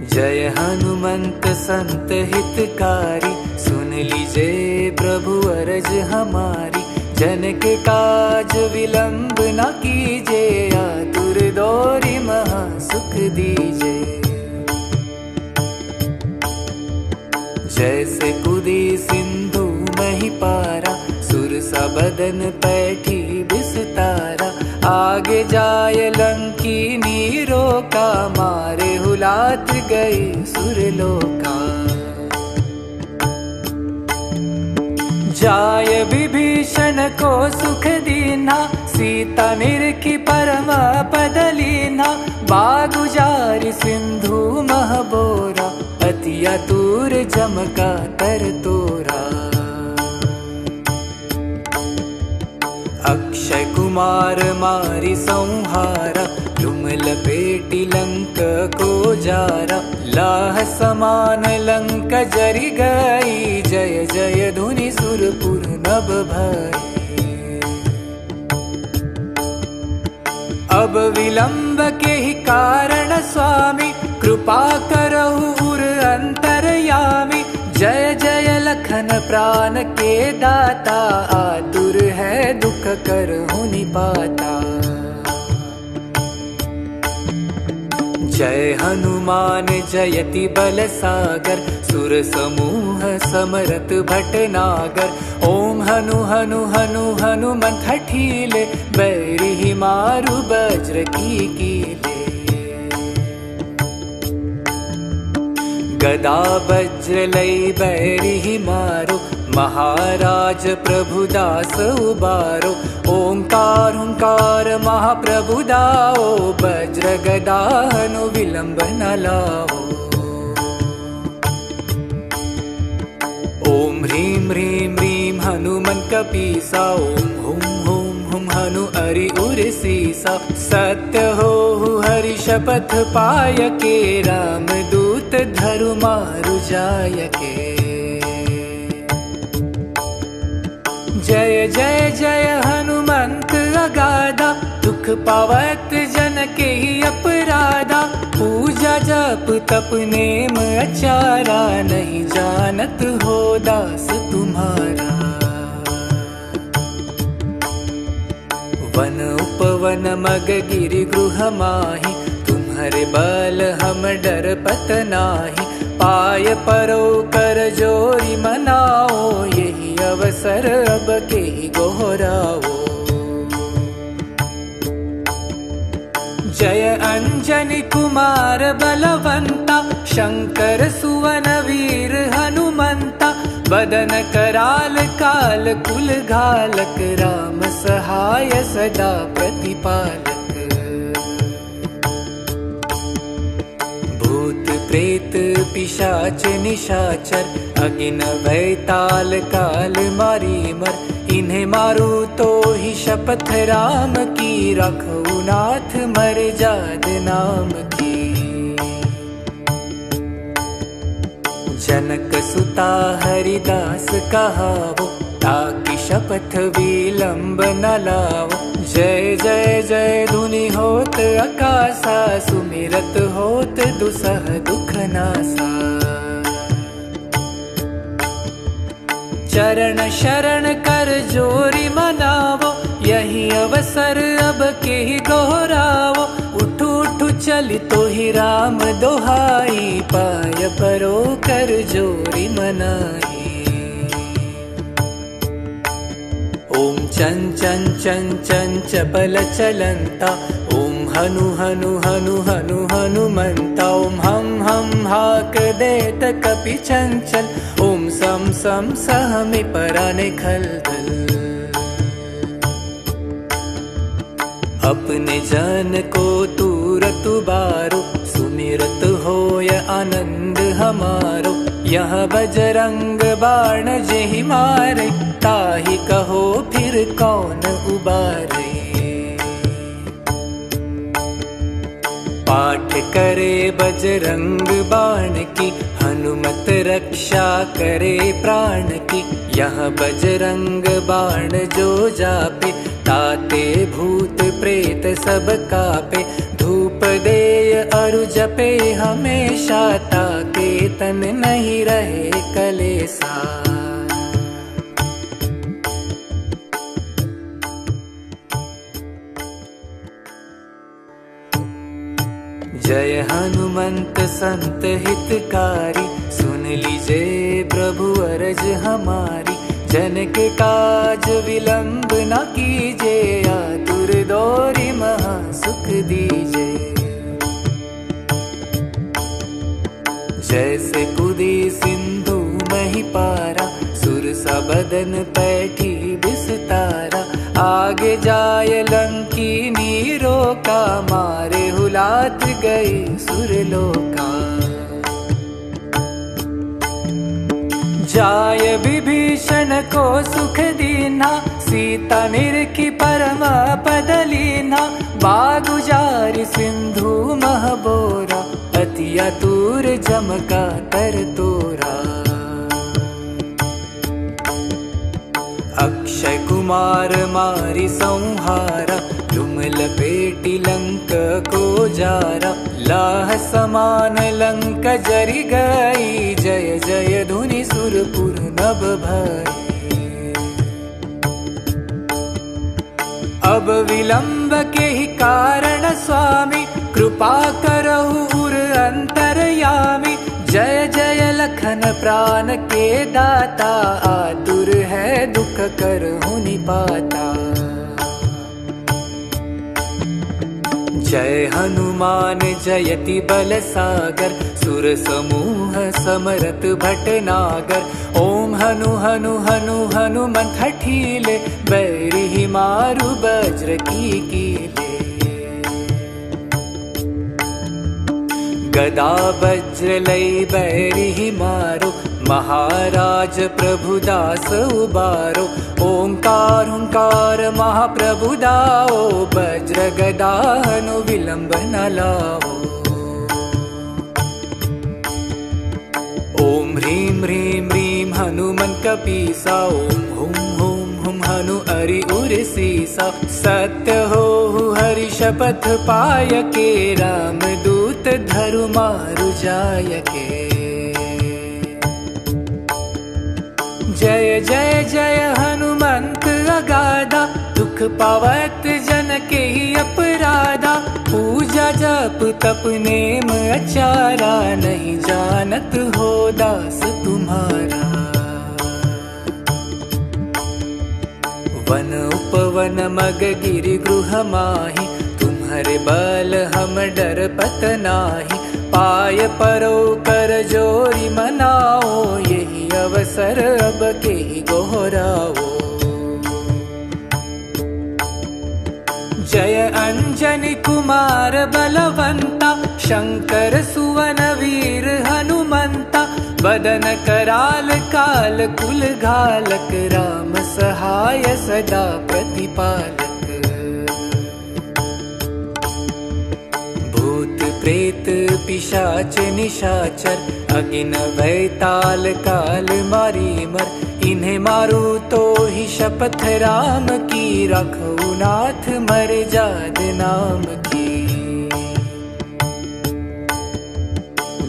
जय हनुमंत संत हितकारी, सुन लीजिए प्रभु अरज हमारी। जन के काज विलंब न कीजिए, आतुर दौरी महा सुख दीजिए। जैसे कूदी सिंधु मही पारा, सुरसा बदन पैठी बिस्तारा। आगे जाय लंकीनी रोका, मारे हुलात गए सुरलोका। जाय विभीषण को सुख दीना, सीता निरखी परम पद लीना। बागु जारि सिंधु मह बोरा, अति आतुर जमका तर तोरा। अक्षय कुमार मारि संहारा, तुम लपेटी लंक को जारा। लाह समान लंक जरि गई, जय जय धुनि सुरपुर नभ भई। अब विलंब के ही कारण स्वामी, कृपा करहु उर अंतरयामी। जय जय लखन प्राण के दाता, आतुर है दुख करहु निपाता। जय हनुमान जयति बल सागर, सुर समूह समरत भटनागर। ओम हनु हनु हनु हनुमंत हठीले, बैरी मारु वज्र की कीले। गदा वज्र लई बैरी मारो, महाराज प्रभु दास उबारो। ओंकार हुंकार महाप्रभु दाओ, वज्र गदा हनु विलंब न लाओ। ओम ह्रीं ह्रीं ह्रीं हनुमंत कपीसा, ओम हुम हुम हुम हनु अरि उर सीसा। सत्य हो हरि शपथ पाय के, राम दूत धरु मारु जाय के। जय जय जय हनुमंत अगाधा, दुख पावत जन के ही अपराधा। पूजा जप तप नेम अचारा, नहीं जानत हो दास तुम्हारा। वन उपवन मग गिरि गृह माहि, तुम्हारे बल हम डर पत नाही। पाय परो कर जोरी मनाओ, यही अवसर अब के गोहराओ। जय अंजनी कुमार बलवंता, शंकर सुवन वीर हनुमंता। बदन कराल काल कुल घालक, राम सहाय सदा प्रतिपालक। भूत प्रेत पिशाच निशाचर, अगिन भैताल काल मारी मर। इन्हें मारू तो ही शपथ राम की, रखो नाथ मर जाद नाम की। जनक सुता हरिदास कहावो, ताकि शपथ विलंब न लाओ। जय जय जय धुनि होत आकाशा, सुमिरत होत दुसह दुख नासा। चरण शरण कर जोरी मनावो, यही अवसर अब के ही दोहरावो। उठू उठू चली तो ही राम दोहाई, पाय परो कर जोरी मनाई। ओम चं चं चं चं चपल चलंता, ओम हनु हनु हनु हनु हनुमंता। ओम हम हाक देत कपि चंचल, ओम सम सम सहमि पराने खलदल। अपने जन को तूरत उबारो, सुमिरत होय आनंद हमारो। यह बजरंग बाण जेहि मारे, ताहि कहो फिर कौन उबारे। पाठ करे बजरंग बाण की, हनुमत रक्षा करे प्राण की। यह बजरंग बाण जो जापे, ताते भूत प्रेत सब कापे। धूप देय अरु जपे हमेशा, ताके तन नहीं रहे कलेसा। जय हनुमंत संत हितकारी, सुन लीजे प्रभु अरज हमारी। जन के काज विलंब न कीजे, आतुर दौरी महा सुख दीजे। जैसे कुदी सिंधु मही पारा, सुरसा बदन पैठी बिस्तारा। आगे जाय लंकीनी रोका, मारे हुलात गई सुरलोका। जाय विभीषण को सुख दीना, सीता निरखी परम पद लीना। बागु जारि सिंधु मह बोरा, अति आतुर जमका तर तोरा। अक्षय कुमार मारी संहारा, तुम लपेटी लंक को जारा। लाह समान लंक जरि गई, जय जय धुनि सुरपुर नभ भई। अब विलंब के ही कारण स्वामी, कृपा करहु उर अंतरयामी। जय जय लखन प्राण के दाता, आतुर है दुख करहु निपाता। जय हनुमान जयति बल सागर, सुर समूह समरत भटनागर। ओम हनु हनु हनु हनुमंत हठीले, बैरिहि मारु वज्र की कीले। गदा वज्र लई बैरिहि मारो, महाराज प्रभु दास उबारो। ओंकार हुंकार महाप्रभु दाओ, वज्र गदा हनु विलंब न लाओ। ओम ह्रीं ह्रीं ह्रीं हनुमंत कपीसा, ओम हुम हुम हुम हनु अरि उर सीसा। सत्य हो हरि शपथ पाय के, राम दूत धरु मारु जाय के। जय जय जय हनुमंत अगाधा, दुख पावत जन के ही अपराधा। पूजा जप तप नेम अचारा, नहीं जानत हो दास तुम्हारा। वन उपवन मग गिरि गृह माहि, तुम्हारे बल हम डरपत नाही। पाय परो कर जोरी मनाओ, यही अवसर अब के ही गोहराओ। जय अंजनी कुमार बलवंता, शंकर सुवन वीर हनुमंता। बदन कराल काल कुल घालक, राम सहाय सदा प्रतिपालक। भूत प्रेत पिशाच निशाचर, अगिन भैताल काल मारी मर। इन्हें मारू तो ही शपथ राम की, रखो नाथ मर जाद नाम की।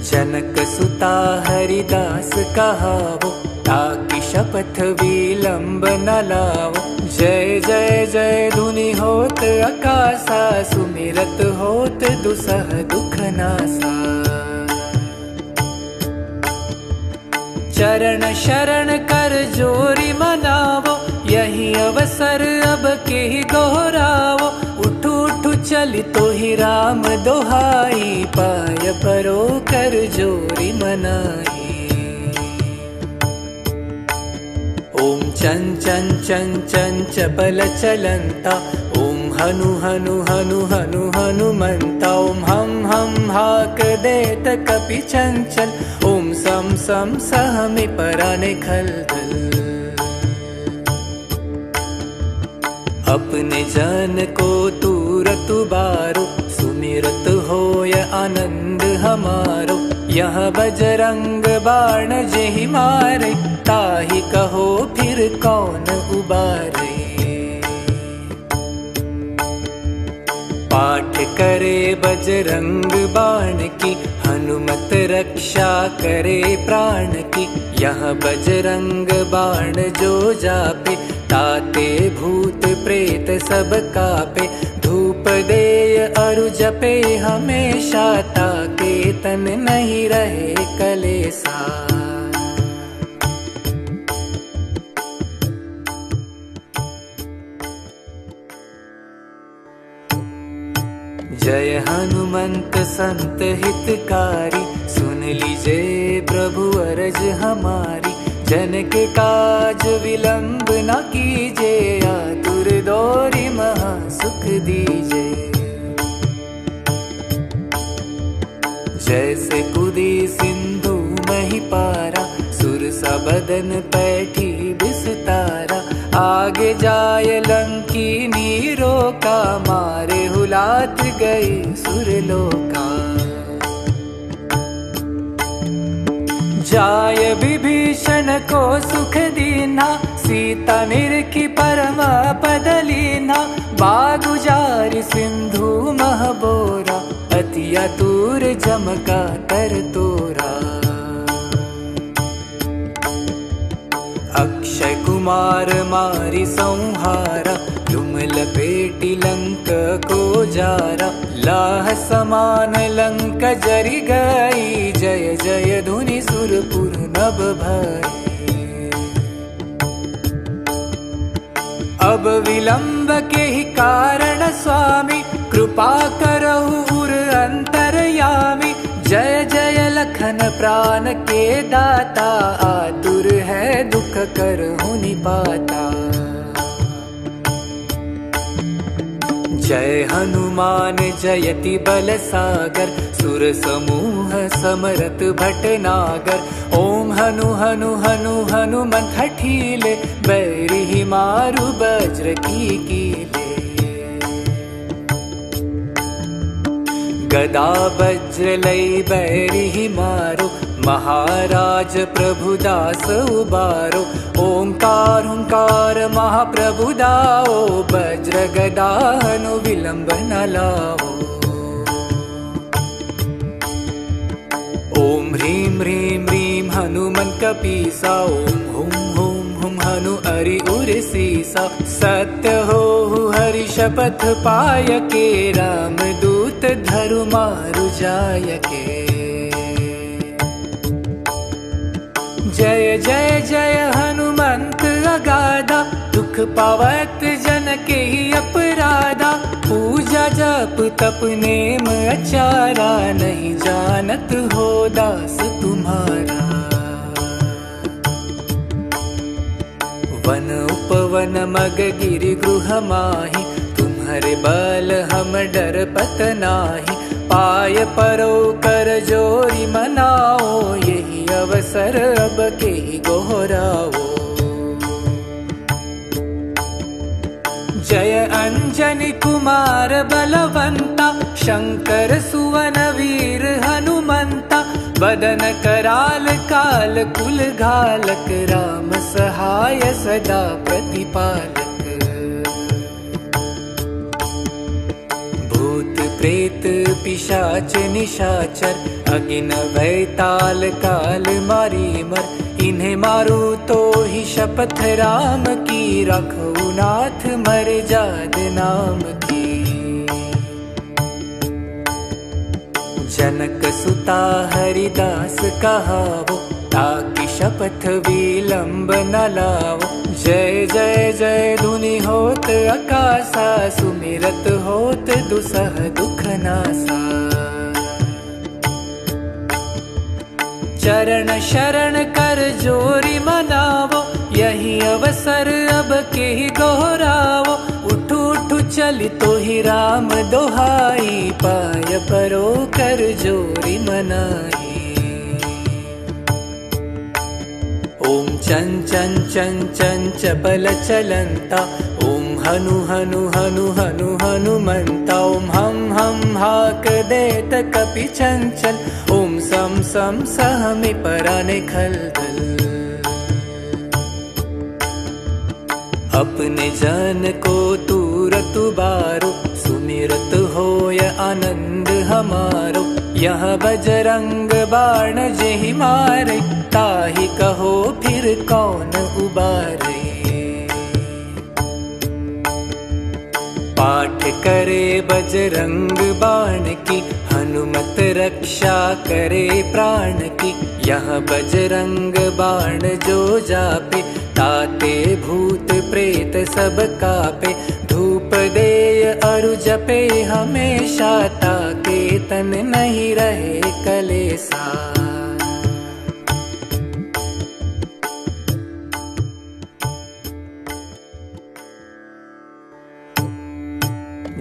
जनक सुता हरिदास कहावो, ताकि शपथ विलंब न लाओ। जय जय जय धुनि होत आकाशा, सुमिरत होत दुसह दुख नासा। चरण शरण कर जोरी मनावो, यही अवसर अब के ही दोहरावो। उठू उठू चली तो ही राम दोहाई, पाय परो कर जोरी मनाई। ओम चं चं चं चं चपल चलंता, ओम हनु हनु हनु हनु हनुमंता। ओम हम हाक देत कपि चंचल, ओम सम सम सहमि पराने खलदल। अपने जन को तूरत बारो, सुमिरत होय आनंद हमारो। यह बजरंग बाण जेहि मारे, ताहि कहो फिर कौन उबारे। पाठ करे बजरंग बाण की, हनुमत रक्षा करे प्राण की। यह बजरंग बाण जो जापे, ताते भूत प्रेत सब कापे। धूप देय अरु जपे हमेशा, ताके तन नहीं रहे कलेसा। जय हनुमंत संत हितकारी, सुन लीजे प्रभु अरज हमारी। जन के काज विलंब न कीजे, आतुर दौरी महा सुख दीजे। जैसे कूदी सिंधु मही पारा, सुरसा बदन पैठी बिस्तारा। आगे जाय लंकीनी रोका, मारे हुलात गई सुरलोका। जाय विभीषण को सुख दीना, सीता निरखी परम पद लीना। बागु जारि सिंधु मह बोरा, अति आतुर जमका तर तोरा। अक्षय कुमार मारी संहारा, तुम लपेटी लंक को जारा। लाह समान लंक जरि गई, जय जय धुनि सुरपुर नभ भई। अब विलंब के ही कारण स्वामी, कृपा करहु उर अंतरयामी। जय जय लखन प्राण के दाता, आतुर है दुख करहु निपाता। जय हनुमान जयति बल सागर, सुर समूह समरत भटनागर। ओम हनु हनु हनु हनुमंत हठीले, बैरिहि मारु वज्र की कीले। गदा वज्र लई बैरिहि मारो, महाराज प्रभु दास उबारो। ओंकार हुंकार महाप्रभु दाओ, वज्र गदा हनु विलंब न लाओ। ओम ह्रीं ह्रीं ह्रीं हनुमंत कपीसा, ओम हुम हुम हुम हनु अरि उर सीसा। सत्य हो हरि शपथ पाय के, राम दूत धरु मारु जाय के। जय जय जय हनुमंत अगाधा, दुख पावत जन के ही अपराधा। पूजा जप तप नेम अचारा, नहीं जानत हो दास तुम्हारा। वन उपवन मग गिरि गृह माहि, तुम्हारे बल हम डर पत नाही। पाय परो कर जोरी मनाओ, यही अवसर अब के गोहराओ। जय अंजनी कुमार बलवंता, शंकर सुवन वीर हनुमंता। बदन कराल काल कुल घालक, राम सहाय सदा प्रतिपालक। भूत प्रेत पिशाच निशाचर, अगिन भैताल काल मारी मर। इन्हें मारू तो ही शपथ राम की, रखो नाथ मर जाद नाम की। जनक सुता हरिदास कहावो, ताकि शपथ विलंब न लावो। जय जय जय धुनि होत आकाशा, सुमिरत होत दुसह दुख नासा। चरण शरण कर जोरी मनावो, यही अवसर अब के ही दोहरावो। उठू उठू चली तो ही राम दोहाई, पाय परो कर जोरी मनाई। ओम चं चं चं चं चपल चलंता, ओम हनु हनु हनु हनु हनुमंता। ओम हम हाक देत कपि चंचल, ओम सम सम सहमि पराने खलदल। अपने जन को तूरत बारो, सुमिरत हो यह बजरंग बाण जेहि मारे, ताहि कहो फिर कौन उबारे। पाठ करे बजरंग बाण की, हनुमत रक्षा करे प्राण की। यह बजरंग बाण जो जापे, ताते भूत प्रेत सब कापे। धूप देय अरु जपे हमेशा, ताके तन नहीं रहे कलेसा।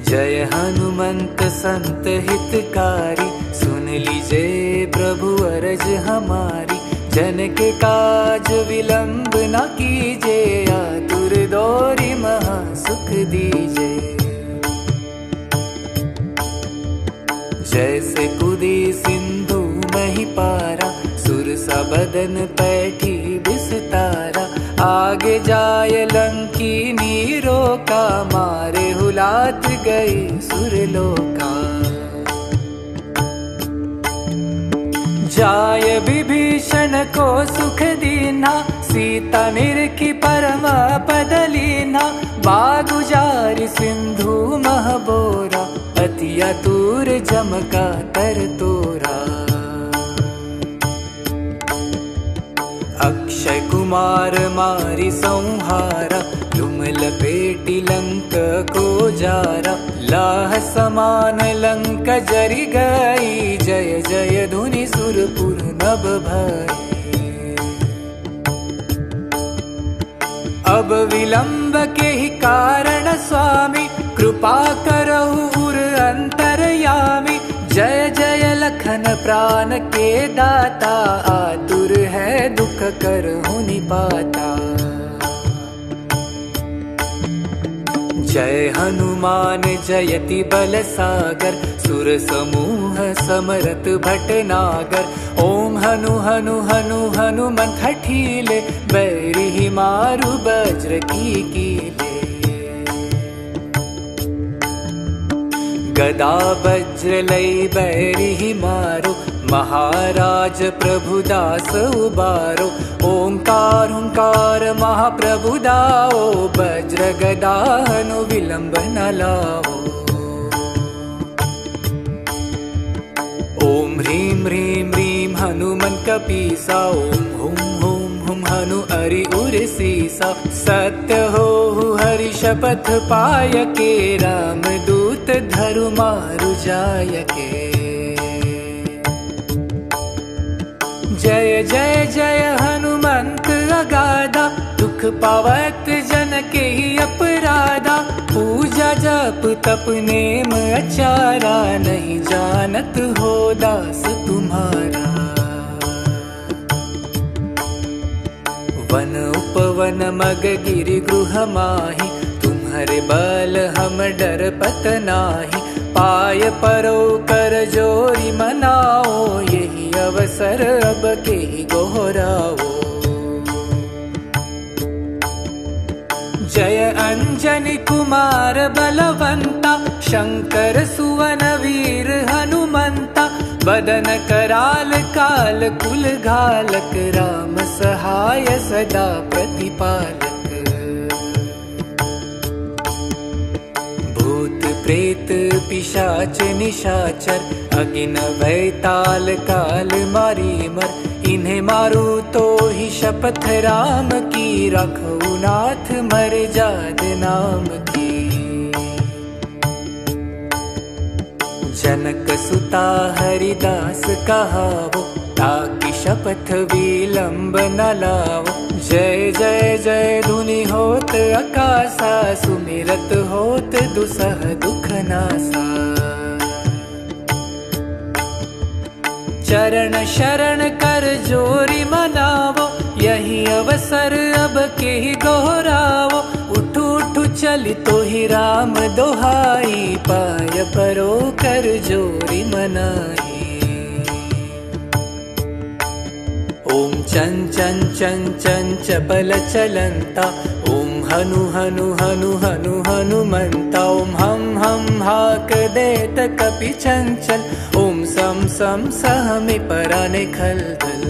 जय हनुमंत संत हितकारी, सुन लीजे प्रभु अरज हमारी। जन के काज विलंब न कीजे, आतुर दोरी महा सुख दीजे। जैसे कूदी सिंधु मही पारा, सुरसा बदन पैठी बिस्तारा। आगे जाय लंकीनी रोका, मारे हुलात गई सुरलोका। जाय विभीषण को सुख दीना, सीता निरखी परम पद लीना। बागु जारि सिंधु मह बोरा, अति अतुर जमका तर तोरा। अक्षय कुमार मारी संहारा, तुम लपेटी लंक को जारा। लाह समान लंक जरि गई, जय जय धुनि सुरपुर नभ भई। अब विलंब के ही कारण स्वामी, कृपा करहु उर अंतरयामी। जय जय लखन प्राण के दाता, आतुर है दुख करहु निपाता। जय हनुमान जयति बल सागर, सुर समूह समरत भटनागर। ओम हनु हनु हनु हनुमंत हठीले, बैरी मारु वज्र की कीले। गदा वज्र लई बैरी मारो, महाराज प्रभु दास उबारो। ओंकार हुंकार महाप्रभु दाओ, वज्र गदा हनु विलंब न लाओ। ओम ह्रीं ह्रीं ह्रीं हनुमन कपीसा, ओम हुम हुम हुम हनु अरि उर सीसा। सत्य हो हरि शपथ पाय के, राम दूत धरु मारु जाय के। जय जय जय हनुमंत अगाधा, दुख पावत जन के ही अपराधा। पूजा जप तप नेम अचारा, नहीं जानत हो दास तुम्हारा। वन उपवन मग गिरि गृह माहि, तुम्हारे बल हम डरपत नाही। पाय परो कर जोरी मनाओ, यही अवसर अब के गोहराओ। जय अंजनी कुमार बलवंता, शंकर सुवन वीर हनुमंता। बदन कराल काल कुल घालक, राम सहाय सदा प्रतिपालक। भूत प्रेत पिशाच निशाचर, अगिन वैताल काल मारी मर। इन्हें मारू तो ही शपथ राम की, रखो नाथ मर जाद नाम की। जनक सुता हरिदास कहावो, ताकि शपथ विलंब न लाओ। जय जय जय धुनि होत आकाशा, सुमिरत होत दुसह दुख नासा। चरण शरण कर जोरी मनावो, यही अवसर अब के ही दोहरावो। उठ उठ चल तो ही राम दोहाई, पाय परो कर जोरी मनाई। ओम चं चं चं चं चपल चलंता, ओम हनु हनु हनु हनु हनुमंता। ओम हम हाक देत कपि चंचल, ओम सम सम सहमि पराने खलदल।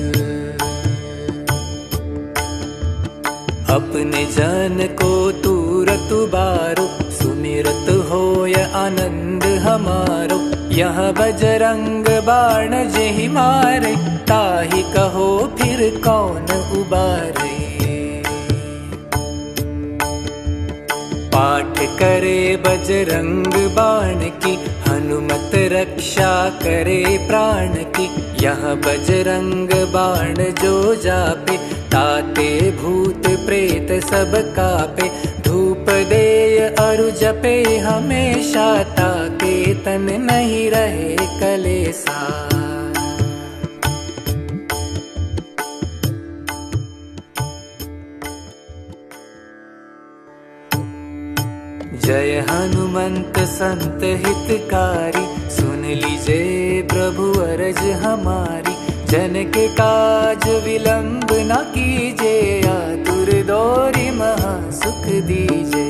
अपने जन को तूरत उबारो, सुमिरत होय आनंद हमारो। यह बजरंग बाण जेहि मारे, ताहि कहो फिर कौन उबारे। पाठ करे बजरंग बाण की, हनुमत रक्षा करे प्राण की। यह बजरंग बाण जो जापे, ताते भूत प्रेत सब कापे। धूप देय अरु जपे हमेशा, ताके तन नहीं रहे कलेसा। जय हनुमंत संत हितकारी, सुन लीजे प्रभु अरज हमारी। जन के काज विलंब न कीजे, आतुर दौरी महा सुख दीजे।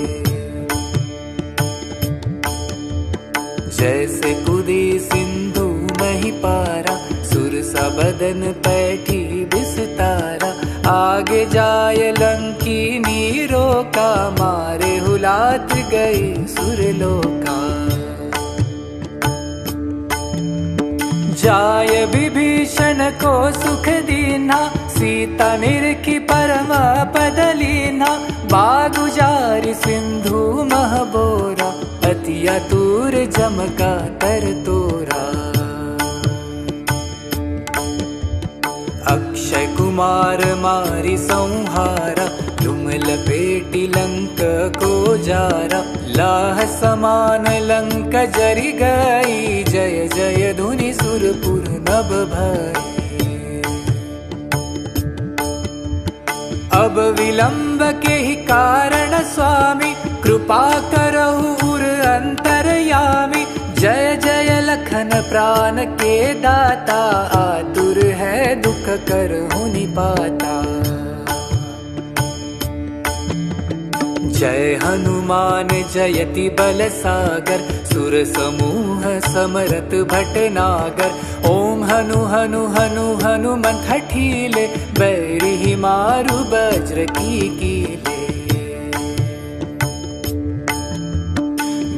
जैसे कूदी सिंधु मही पारा, सुरसा बदन पैठी बिस्तारा। आगे जाय लंकीनी रोका, मारे हुलात गई सुरलोका। जाय विभीषण को सुख दीना, सीता निरखी परम पद लीना। बागु जारि सिंधु मह बोरा, अति आतुर जमका तर तोरा। अक्षय कुमार मारि संहारा, तुम लपेटी लंक को जारा। लाह समान लंक जरि गई, जय जय धुनि सुरपुर नभ भई। अब विलंब के ही कारण स्वामी, कृपा करहु उर अंतरयामी। जय जय लखन प्राण के दाता, आतुर है दुख करहु निपाता। जय हनुमान जयति बल सागर, सुर समूह समरत भटनागर। ओम हनु हनु हनु हनुमंत हठीले, बैरिहि मारु वज्र की कीले।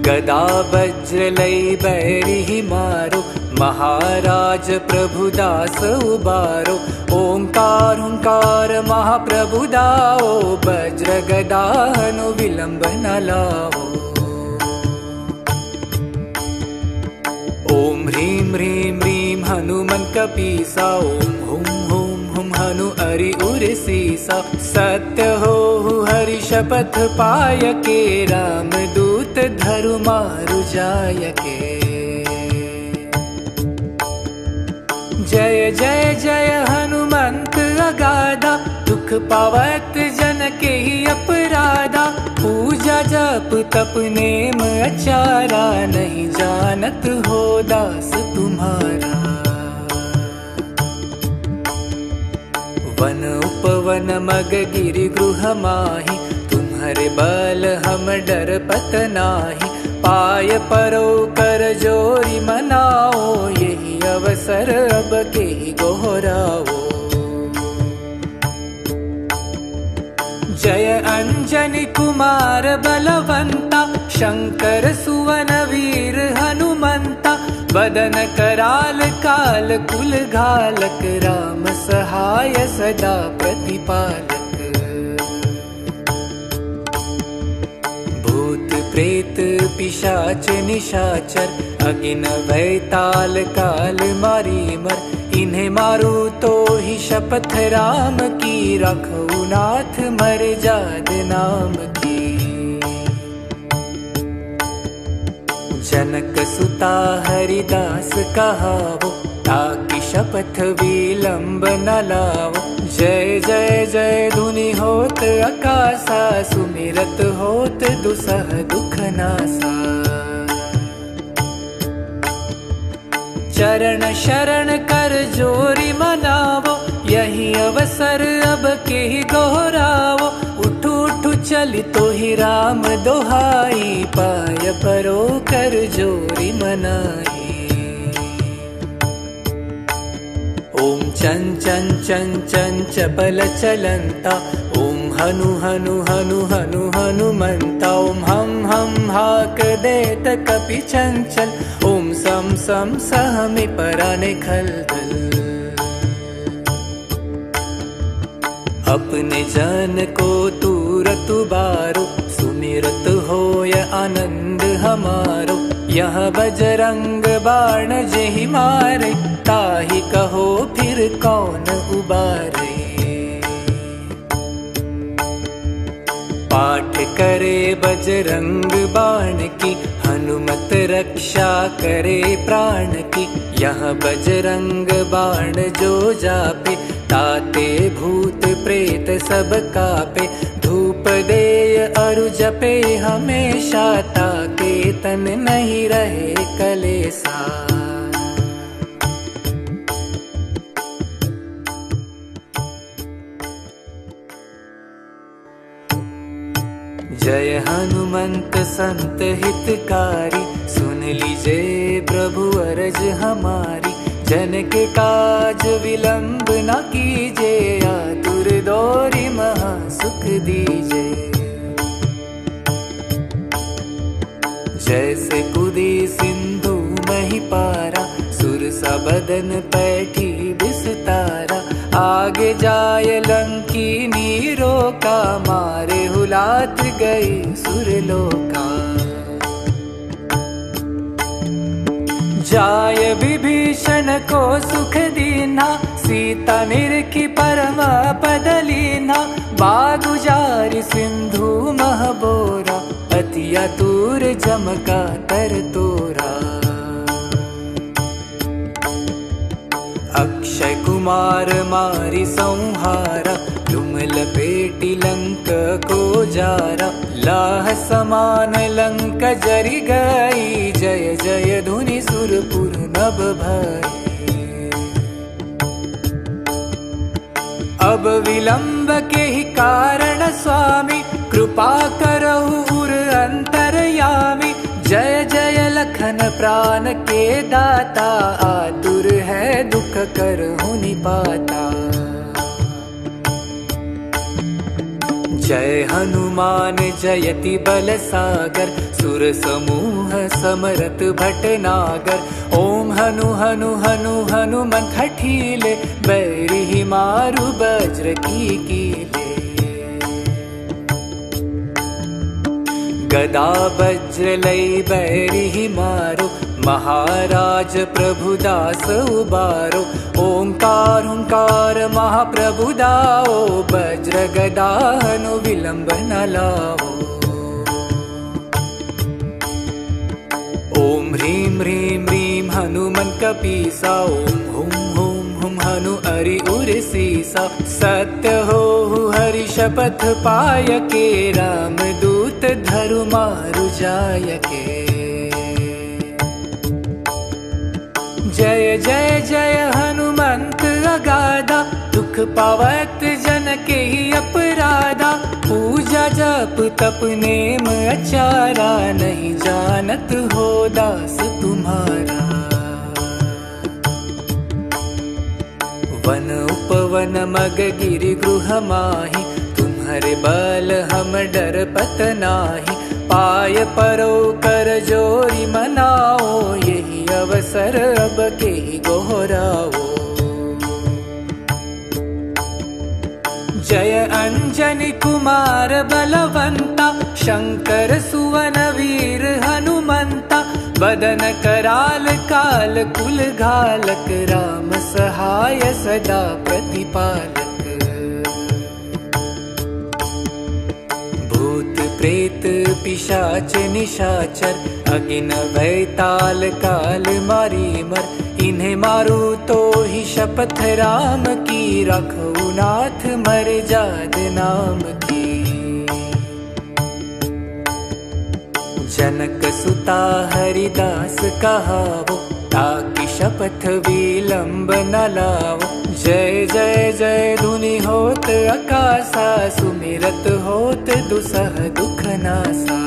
गदा वज्र लई बैरिहि मारो, महाराज प्रभुदास उबारो। ओंकार हुंकार महाप्रभु दाओ, वज्र गदा हनु विलंब न लाओ। ओम ह्रीं ह्रीं ह्रीं हनुमंत कपीसा, ओम हुम हुम हुम हनु अरि उर सीसा। सत्य हो हरि शपथ पाय के, राम दूत धरु मारु जाय के। जय जय जय हनुमंत अगाधा, दुख पावत जन के ही अपराधा। पूजा जप तप नेम अचारा, नहीं जानत हो दास तुम्हारा। वन उपवन मग गिरि गृह माहि, तुम्हारे बल हम डरपत नाही। पाय परो कर जोरी मनाओ, यही अवसर अब के गोहराओ। जय अंजनी कुमार बलवंता, शंकर सुवन वीर हनुमंता। बदन कराल काल कुल घालक, राम सहाय सदा प्रतिपालक। भूत प्रेत पिशाच निशाचर, अगिन भैताल काल मारी मर। इन्हें मारू तो ही शपथ राम की, रखऊ नाथ मर जाद नाम की। जनक सुता हरिदास कहावो, ताकि शपथ विलंब न लावो। जय जय जय धुनि होत आकाशा, सुमिरत होत दुसह दुख नासा। चरण शरण कर जोरी मनावो, यही अवसर अब के ही दोहरावो। उठ उठ चली तो ही राम दोहाई, पाय परो कर जोरी मनाई। ओम चं चं चं चं चपल चलंता, ओम हनु हनु हनु हनु हनुमंता। ओम हम हाक देत कपि चंचल, ओम सम सम सहमि पराने खलदल। अपने जन को तूरत बारो, सुमिरत होय आनंद हमारो। यह बजरंग बाण जेहि मारे, ताहि कहो फिर कौन उबारे। पाठ करे बजरंग बाण की, हनुमत रक्षा करे प्राण की। यह बजरंग बाण जो जापे, ताते भूत प्रेत सब कापे। धूप देय अरु जपे हमेशा, ताके तन नहीं रहे कलेसा। जय हनुमंत संत हितकारी, सुन लीजे प्रभु अरज हमारी। जन के काज विलंब न कीजे, आतुर दौरी महा सुख दीजे। जैसे कूदी सिंधु मही पारा, सुरसा बदन पैठी बिस्तारा। आगे जाय लंकीनी रोका, मारे हुलात गई सुरलोका। जाय विभीषण को सुख दीना, सीता निरखी परम पद लीना। बागु जारि सिंधु मह बोरा, अति आतुर जमका तर तोरा। अक्षय कुमार मारि संहारा, तुम लपेटी लंक को जारा। लाह समान लंक जरि गई, जय जय धुनि सुरपुर नभ भई। अब विलंब के ही कारण स्वामी, कृपा करहु उर अंतरयामी। जय जय लखन प्राण के दाता, आतुर है दुख करहु निपाता। जय हनुमान जयति बल सागर, सुर समूह समरत भटनागर। ओम हनु हनु हनु हनुमंत हठीले, बैरिहि मारु वज्र की कीले। गदा वज्र लई बैरिहि मारो, महाराज प्रभुदास उबारो। ओंकार ओंकार महाप्रभु दाओ, वज्र गदा हनु विलंब न लाओ। ओम ह्रीं ह्रीं ह्रीं हनुमन कपीसा, ओम हुम हुम हुम हनु अरि उर सीसा। सत्य हो हरि शपथ पाय के, राम दूत धरु मारु जाय के। जय जय जय हनुमंत अगाधा, दुख पावत जन के ही अपराधा। पूजा जप तप नेम अचारा, नहीं जानत हो दास तुम्हारा। वन उपवन मग गिरि गृह माहि, तुम्हारे बल हम डर पत नाही। पाय परो कर जोरी मनाओ, यही अवसर अब के गोहराओ। जय अंजनी कुमार बलवंता, शंकर सुवन वीर हनुमंता। बदन कराल काल कुल घालक, राम सहाय सदा प्रतिपालक। भूत प्रेत पिशाच निशाचर, अगिन वैताल काल मारी मर। इन्हें मारू तो ही शपथ राम की, रखो नाथ मर जाद नाम की। जनक सुता हरिदास कहावो, ताकि शपथ विलंब न लावो। जय जय जय धुनि होत आकाशा, सुमिरत होत दुसह दुख नासा।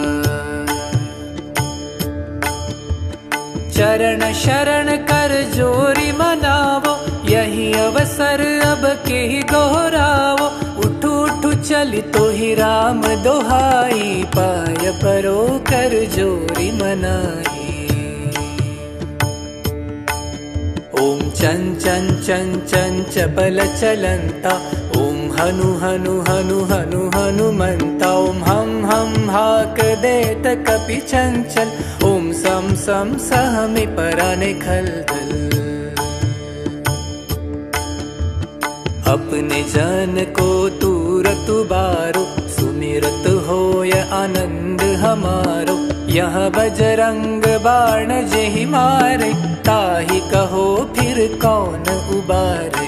चरण शरण कर जोरी मनावो, यही अवसर अब के ही दोहरावो। उठू उठू चली तो ही राम दोहाई, पाय परो कर जोरी मनाई। ओम चं चं चं चं चपल चलंता, ओम हनु हनु हनु हनु हनुमंता। ओम हम हाक देत कपि चंचल, ओम सम सम सहमि पराने खलदल। अपने जन को तूरत उबारो, सुमिरत होय आनंद हमारो। यह बजरंग बाण जेहि मारे, ताहि कहो फिर कौन उबारे।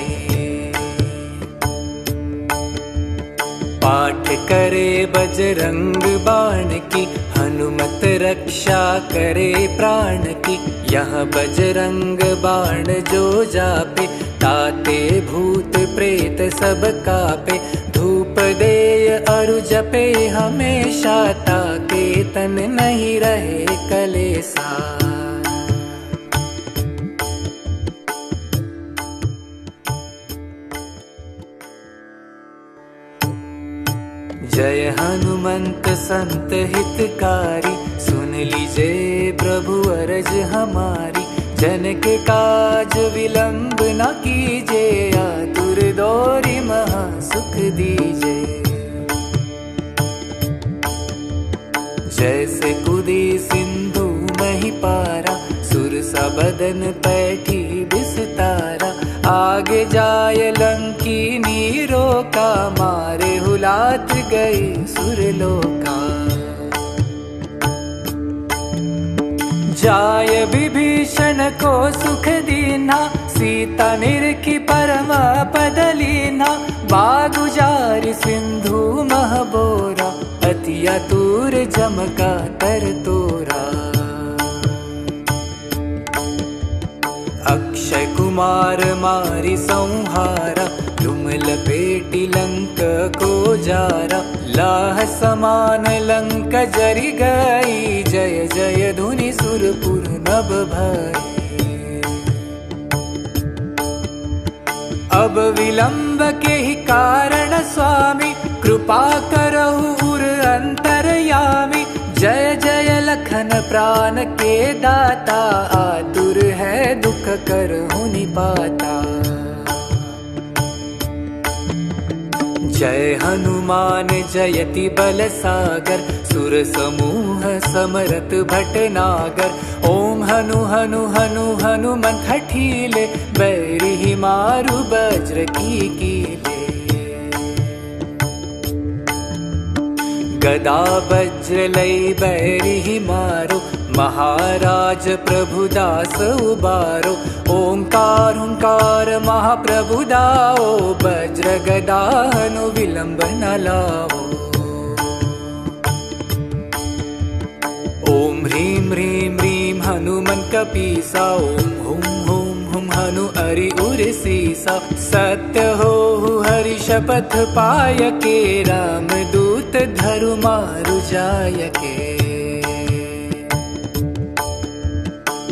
पाठ करे बजरंग बाण की, हनुमत रक्षा करे प्राण की। यह बजरंग बाण जो जापे, ताते भूत प्रेत सब कापे। धूप देय अरु जपे हमेशा, ताके तन नहीं रहे कलेसा। जय हनुमंत संत हितकारी, सुन लीजे प्रभु अरज हमारी। जन के काज विलंब न कीजे, आतुर दौरी महा सुख दीजे। जैसे कुदी सिंधु मही पारा, सुरसा बदन पैठी बिस्तारा। आगे जाय लंकीनी रोका, मारे हुलात गए सुरलोका। जाय विभीषण को सुख दीना, सीता निरखी परम पद लीना। बागु जारि सिंधु मह बोरा, अति आतुर जमका तर तोरा। अक्षय कुमार मारी संहारा, तुम लपेटी लंक को जारा। लाह समान लंक जरि गई, जय जय धुनि सुरपुर नभ भई। अब विलंब के ही कारण स्वामी, कृपा करहु उर अंतरयामी। जय जय लखन प्राण के दाता, आतुर है दुख करहु निपाता। जय हनुमान जयति बल सागर, सुर समूह समरत भटनागर। ओम हनु हनु हनु हनुमंत हठीले, बैरिहि मारु वज्र की कीले। गदा वज्र लई बैरिहि मारो, महाराज प्रभुदास उबारो। ओंकार हुंकार महाप्रभु दाओ, वज्र गदा हनु विलंब न लाओ। ओम ह्रीं ह्रीं ह्रीं हनुमन कपीसा, ओम हुम हुम हुम हनु अरि उर सीसा। सत्य हो हरि शपथ पाय के, राम दूत धरु मारु जाय के।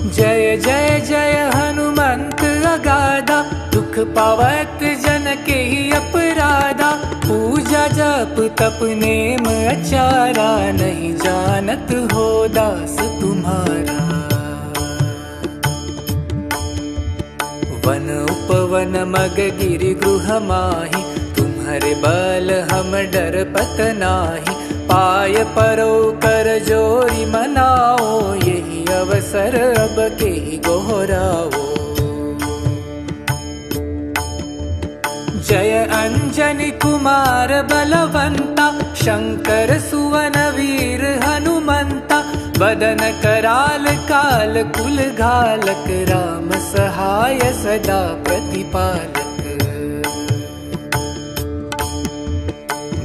जय जय जय हनुमंत अगाधा, दुख पावत जन के ही अपराधा। पूजा जप तप नेम अचारा, नहीं जानत हो दास तुम्हारा। वन उपवन मग गिरि गृह माहि, तुम्हारे बल हम डर पत नाही। पाय परो कर जोरी मनाओ, यही अवसर अब के ही गोहराओ। जय अंजनी कुमार बलवंता, शंकर सुवन वीर हनुमंता। बदन कराल काल कुल घालक, राम सहाय सदा प्रतिपालक।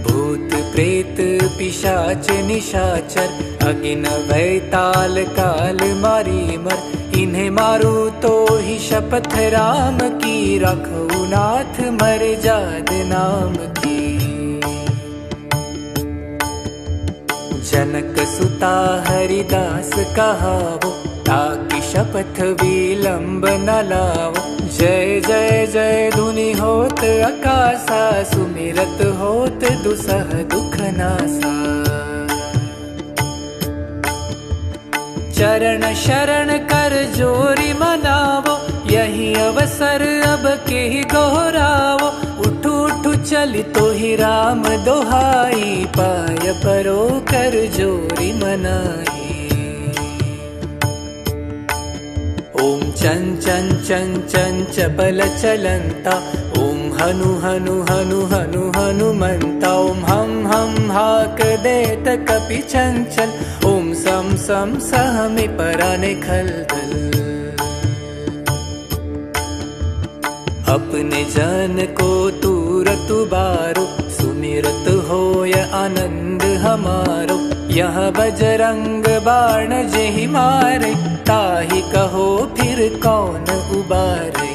भूत प्रेत पिशाच निशाचर अगिन वैताल काल मारी मर। इन्हें मारू तो ही शपथ राम की, रखो नाथ मर जाद नाम की। जनक सुता हरिदास कहावो, ताकि शपथ विलंब न लावो। जय जय जय धुनि होत आकाशा, सुमिरत होत दुसह दुख नासा। चरण शरण कर जोरी मनावो, यही अवसर अब के ही दोहरावो। उठ उठ चल तो ही राम दोहाई, पाय परो कर जोरी मनाई। ओम चं चं चं चं चपल चलंता, ओम हनु हनु हनु हनु हनुमंता। ओम हम हाक देत कपि चंचल, ओम सम सम सहमि पराने खलदल। अपने जन को तूरत बारो, सुमिरत होय आनंद हमारो। यह बजरंग बाण जेहि मारे, ताहि कहो फिर कौन उबारे।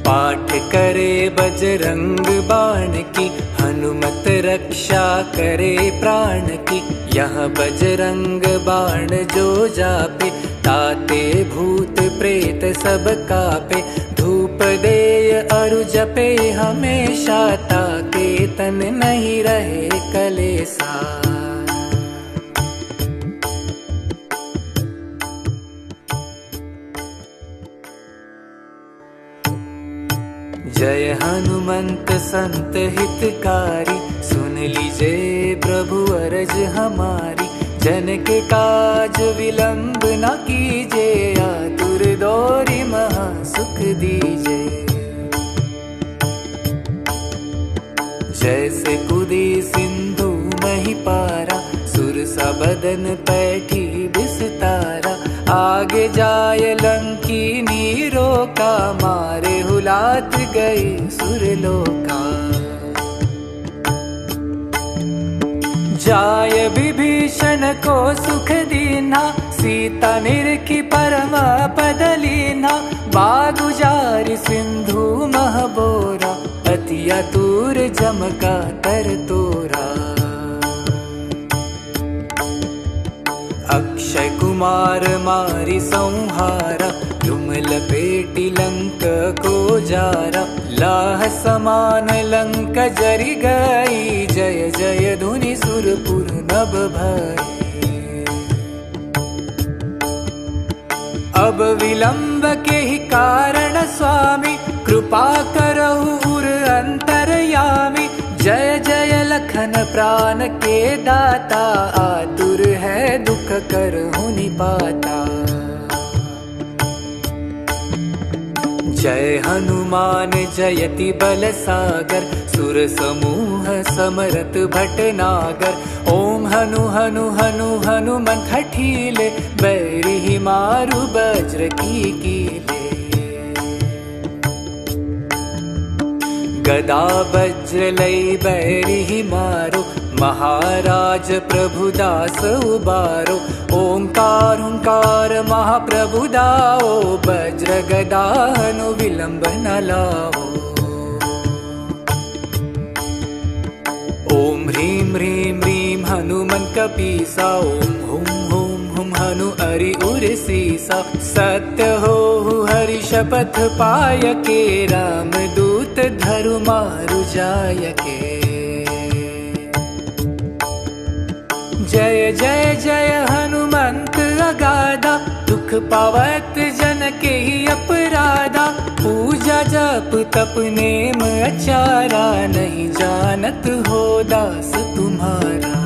पाठ करे बजरंग बाण की, हनुमत रक्षा करे प्राण की। यह बजरंग बाण जो जापे, ताते भूत प्रेत सब कापे। धूप देय अरु जपे हमेशा, ताके तन नहीं रहे कलेसा। जय हनुमंत संत हितकारी, सुन लीजे प्रभु अरज हमारी। जन के काज विलंब न कीजे, आतुर दौरी महा सुख दीजे। जैसे कूदी सिंधु मही पारा, सुरसा बदन पैठी बिस्तारा। आगे जाय लंकीनी रोका, मारे हुलात गए सुरलोका। जाय विभीषण को सुख दीना, सीता निरखी परम पद लीना। बागु जारि सिंधु मह बोरा, अति आतुर जमका तर तोरा। अक्षय कुमार मारि संहारा, तुम लपेटी लंक को जारा। लाह समान लंक जरि गई, जय जय धुनि सुरपुर नभ भई। अब विलंब के ही कारण स्वामी, कृपा करहु उर अंतरयामी। जय जय लखन प्राण के दाता, आतुर है दुख करहु निपाता। जय हनुमान जयति बल सागर, सुर समूह समरत भटनागर। ओम हनु हनु हनु हनुमंत हठीले, बैरी मारु वज्र की कीले। गदा वज्र लई बैरी मारो, महाराज प्रभुदास उबारो। ओंकार हुंकार महाप्रभु दाओ, वज्र गदा हनु विलंब न लाओ। ओम ह्रीं ह्रीं ह्रीं हनुमंत कपीसा, ओम हुम हुम हुम हनु अरि उर सीसा। सत्य हो हरि शपथ पाय के, राम दूत धरु मारु जाय के। जय जय जय हनुमंत अगाधा, दुख पावत जन के ही अपराधा। पूजा जप तप नेम अचारा, नहीं जानत हो दास तुम्हारा।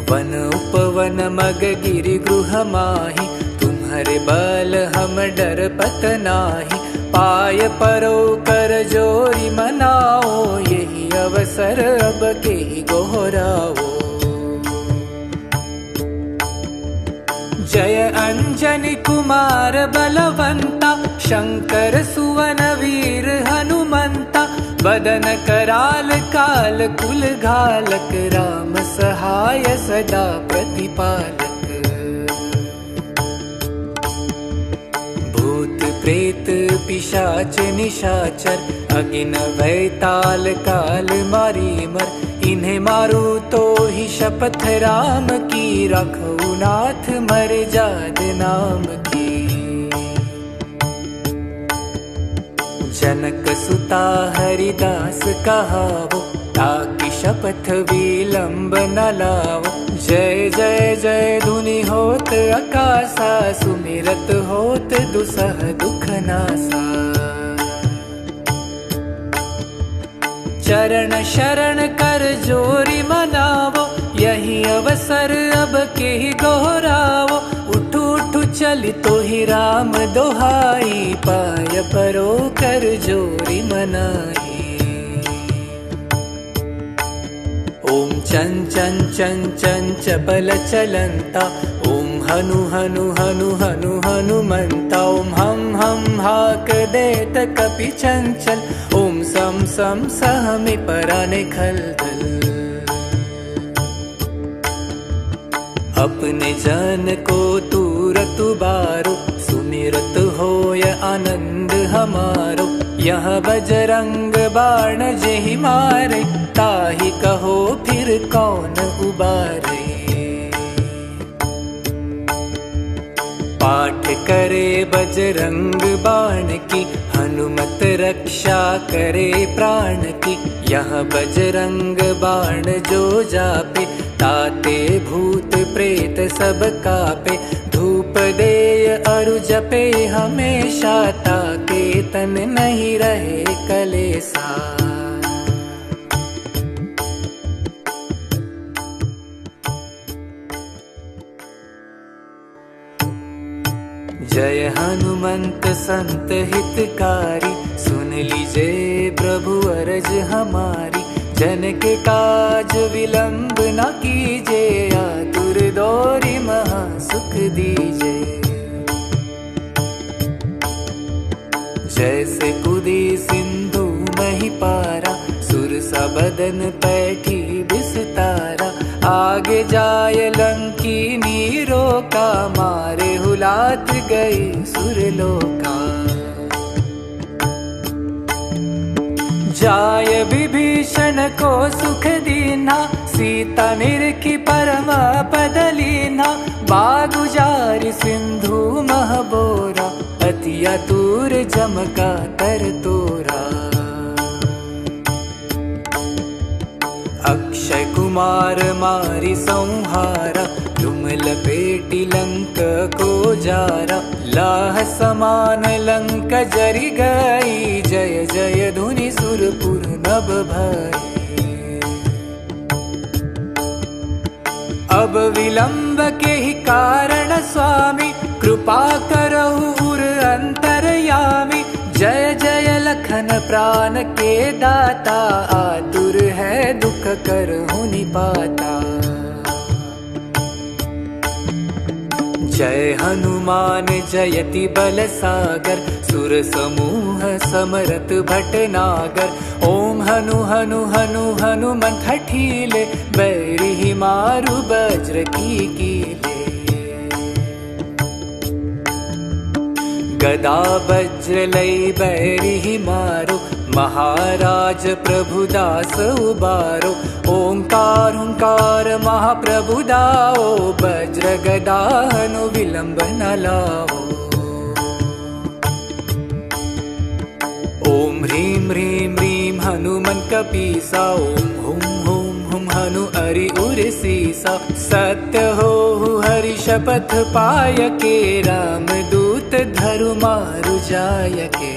वन उपवन मग गिरि गृह माहि, तुम्हारे बल हम डर पत नाही। पाय परो कर जोरी मनाओ, यही अवसर अब के गोहराओ। जय अंजनी कुमार बलवंता, शंकर सुवन वीर हनुमंता, बदन कराल काल कुल घालक, राम सहाय सदा प्रतिपालक। भूत प्रेत पिशाच निशाचर, अगिन वैताल काल मारी मर, इन्हें मारू तो ही शपथ राम की, रखो नाथ मर जाद नाम की। जनक सुता हरिदास कहावो, ताकि शपथ विलंब न लावो। जय जय जय धुनि होत आकाशा, सुमिरत होत दुसह दुख नासा। चरण शरण कर जोरी मनावो, यही अवसर अब के ही दोहरावो। उठू उठू चली तो ही राम दोहाई, पाय परो कर जोरी मनाई। ओम चं चं चं चं चपल चलंता, ओम हनु हनु हनु हनु हनुमंता। ओम हम हाक देत कपि चंचल, ओम सम सम सहमि पराने खलदल। अपने जन को तूरत बारो, सुमिरत होय आनंद हमारो। यह बजरंग बाण जेहि मारे, ताहि कहो फिर कौन उबारे। पाठ करे बजरंग बाण की, हनुमत रक्षा करे प्राण की। यह बजरंग बाण जो जापे, ताते भूत प्रेत सब कापे। धूप देय अरु जपे हमेशा, ताके तन नहीं रहे कलेसा। जय हनुमंत संत हितकारी, सुन लीजे प्रभु अरज हमारी। जन के काज विलंब न कीजे, आतुर दोरी महा सुख दीजे। जैसे कूदी सिंधु मही पारा, सुरसा बदन पैठी बिस्तारा। आगे जाय लंकीनी रोका, मारे हुलात गई सुरलोका। जाय विभीषण को सुख दीना, सीता निरखी परम पद लीना। बागु जारि सिंधु मह बोरा, अति आतुर जमका तर तोरा। अक्षय कुमार मारी संहारा, तुम लपेटी लंक को जारा। लाह समान लंक जरि गई, जय जय धुनि सुरपुर नभ भई। अब विलंब के ही कारण स्वामी, कृपा करहु उर अंतरयामी। जय जय लखन प्राण के दाता, आतुर है दुख करहु निपाता। जय हनुमान जयति बल सागर, सुर समूह समरत भटनागर। ओम हनु हनु हनु हनुमंत हठीले, बैरिहि मारु वज्र की कीले। गदा वज्र लई बैरिहि मारो, महाराज प्रभुदास उबारो। ओंकार हुंकार महाप्रभु दाओ, वज्र गदा हनु विलंब न लाओ। ओम ह्रीं ह्रीं ह्रीं हनुमन कपीसा, ओम हुम हुम हुम हनु अरि उर सीसा। सत्य हो हरि शपथ पाय के, राम दूत धरु मारु जाय के।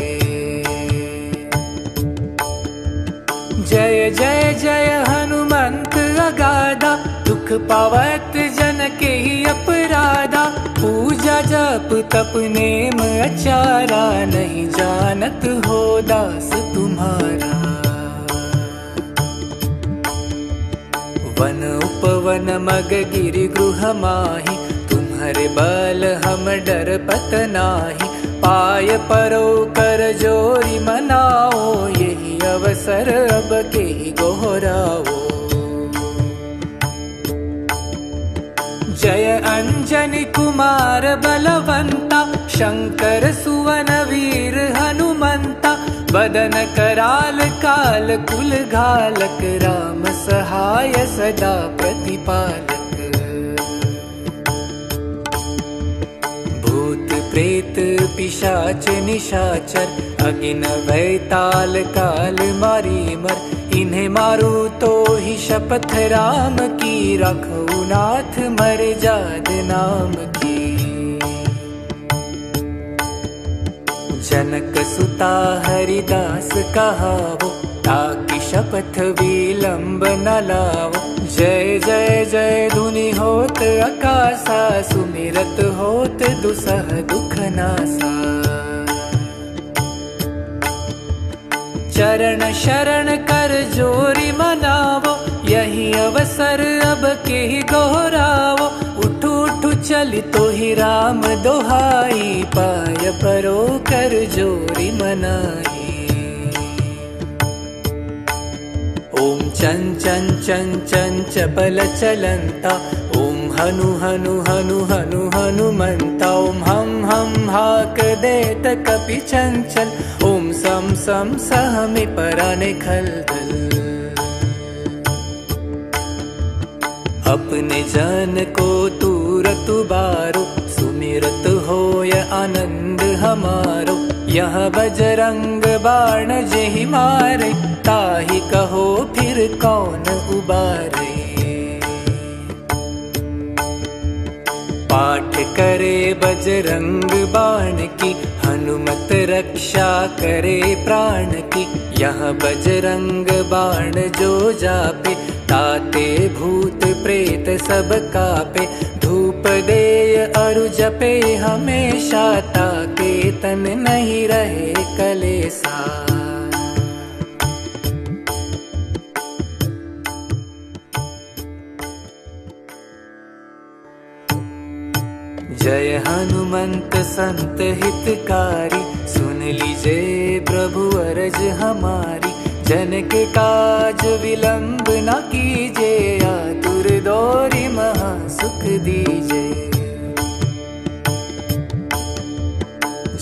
जय जय जय हनुमंत अगाधा, दुख पावत जन के ही अपराधा। पूजा जप तप नेम अचारा, नहीं जानत हो दास तुम्हारा। वन उपवन मग गिरि गृह माहि, तुम्हारे बल हम डर पत नाही। पाय परो कर जोरी मनाओ, यही अवसर अब के गोहराओ। जय अंजनी कुमार बलवंता, शंकर सुवन वीर हनुमंता। बदन कराल काल कुल घालक, राम सहाय सदा प्रतिपालक। भूत प्रेत पिशाच निशाचर, अगिन वैताल काल मारी मर। इन्हें मारू तो ही शपथ राम की, रखो नाथ मर जाद नाम की। जनक सुता हरिदास कहावो, ताकि शपथ विलंब न लावो। जय जय जय धुनि होत आकाशा, सुमिरत होत दुसह दुख नासा। चरण शरण कर जोरी मनावो, यही अवसर अब के गोहरावो। उठू उठू चली तो ही राम दोहाई, पाय परो कर जोरी मनाई। ओम चं चं चं चं चपल चलंता, ओम हनु हनु हनु हनु हनुमंता। ओम हम हाक देत कपि चंचल, ओम सम सम सहमि पराने खलदल। अपने जन को तूरत बारो, सुमिरत होय आनंद हमारो। यह बजरंग बाण जेहि मारे, ताहि कहो फिर कौन उबारे। पाठ करे बजरंग बाण की, हनुमत रक्षा करे प्राण की। यह बजरंग बाण जो जापे, ताते भूत प्रेत सब कापे। धूप देय अरु जपे हमेशा, ताके तन नहीं रहे कलेसा। जय हनुमंत संत हितकारी, सुन लीजिए प्रभु अरज हमारी। जन के काज विलंब न कीजे, आतुर दोरी महा सुख दीजे।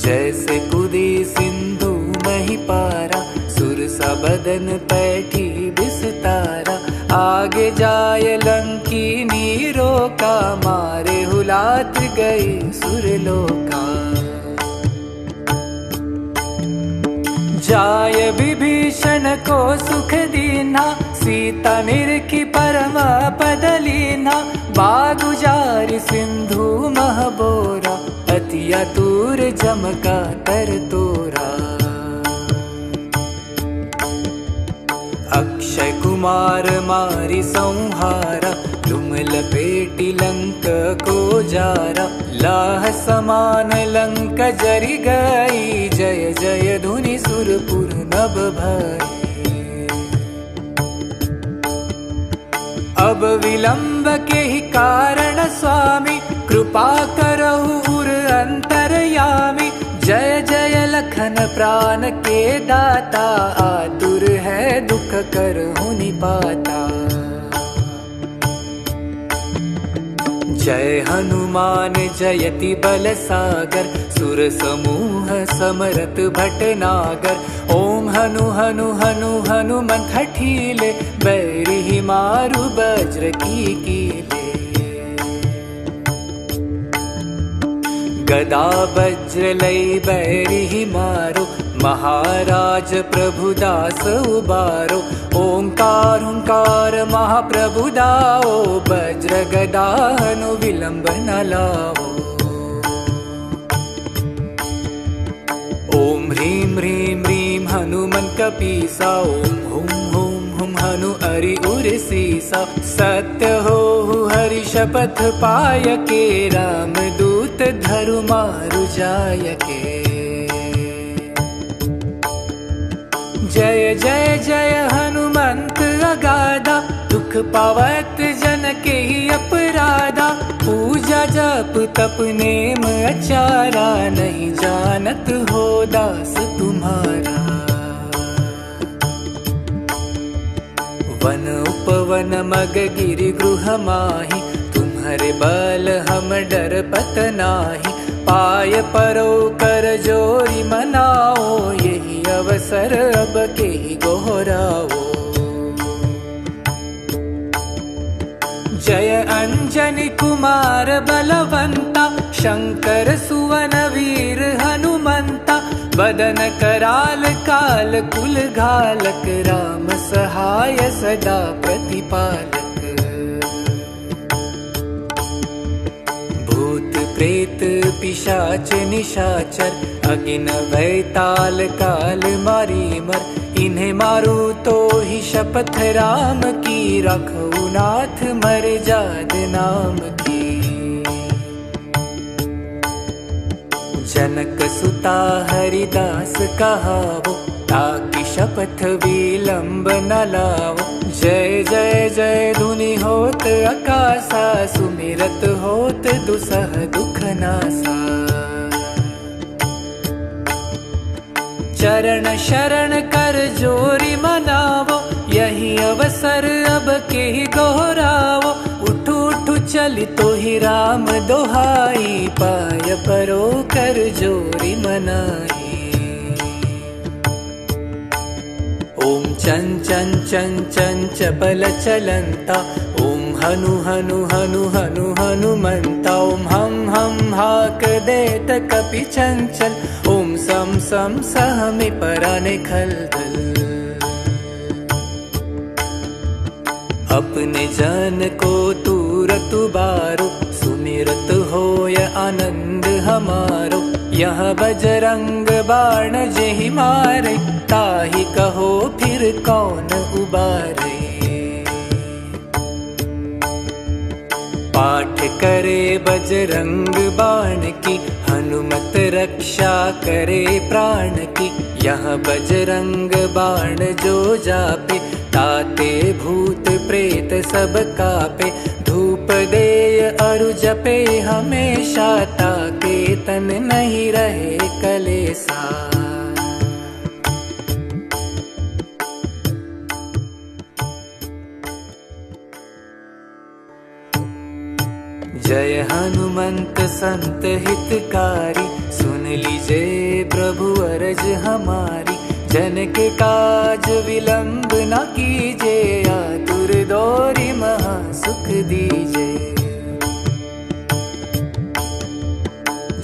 जैसे कुदी सिंधु मही पारा, सुरसा बदन पैठी बिस्तारा। आगे जाय लंकीनी रोका, मारे हुलात गई सुरलोका। जाय विभीषण को सुख दीना, सीता निरखी परम पद लीना। बागु जारि सिंधु महबोरा, अति आतुर जमका तर तोरा। अक्षय कुमार मारी संहारा, तुम लपेटी लंक को जारा। लाह समान लंक जरि गई, जय जय धुनि सुरपुर नभ भई। अब विलंब के ही कारण स्वामी, कृपा करहु उर अंतरयामी। जय जय लखन प्राण के दाता, आतुर है दुख करहु निपाता। जय हनुमान जयति बल सागर, सुर समूह समरत भटनागर। ओम हनु हनु हनु हनुमंत हठीले, बैरिहि मारु वज्र की कीले। गदा वज्र लई बैरिहि मारो, महाराज प्रभुदास उबारो। ओंकार हुंकार महाप्रभु दाओ, वज्र गदा हनु विलंब न लाओ। ओम ह्रीं ह्रीं ह्रीं हनुमंत कपीसा, ओम हुम हुम हुम हनु अरि उर सीसा। सत्य हो हरि शपथ पाय के, राम दूत धरु मारु जाय के। जय जय जय हनुमंत अगाधा, दुख पावत जन के ही अपराधा। पूजा जग जप तप नेम अचारा, नहीं जानत हो दास तुम्हारा। वन उपवन मग गिरि गृह माहि, तुम्हारे बल हम डरपत नाही। पाय परो कर जोरी मनाओ, यही अवसर अब के गोहराओ। जय अंजनी कुमार बलवंता, शंकर सुवन वीर हनुमंता। बदन कराल काल कुल घालक, राम सहाय सदा प्रतिपालक। भूत प्रेत पिशाच निशाचर, अगिन वैताल काल मारी मर। इन्हें मारू तो ही शपथ राम की, रखो नाथ मर जाद नाम की। जनक सुता हरिदास कहावो, ताकि शपथ विलंब न लावो। जय जय जय धुनि होत आकाशा, सुमिरत होत दुसह दुख नासा। चरण शरण कर जोरी मनावो, यही अवसर अब के गोहरावो। उठू उठू चली तो ही राम दोहाई, पाय परो कर जोरी मनाई। ओम चं चं चं चं चपल चलंता, ओम हनु हनु हनु हनु हनुमंता। ओम हम हाक देत कपि चंचल, ओम सम सम सहमि पराने खलदल। अपने जन को तूरत बारो, सुमिरत होय आनंद हमारो। यह बजरंग बाण जेहि मारे, ताहि कहो फिर कौन उबारे। पाठ करे बजरंग बाण की, हनुमत रक्षा करे प्राण की। यह बजरंग बाण जो जापे, ताते भूत प्रेत सब कापे। धूप देय अरु जपे हमेशा, ताके तन नहीं रहे कलेसा। जय हनुमंत संत हितकारी, सुन लीजे प्रभु अरज हमारी। जन के काज विलंब न कीजे, आतुर दौरी महा सुख दीजे।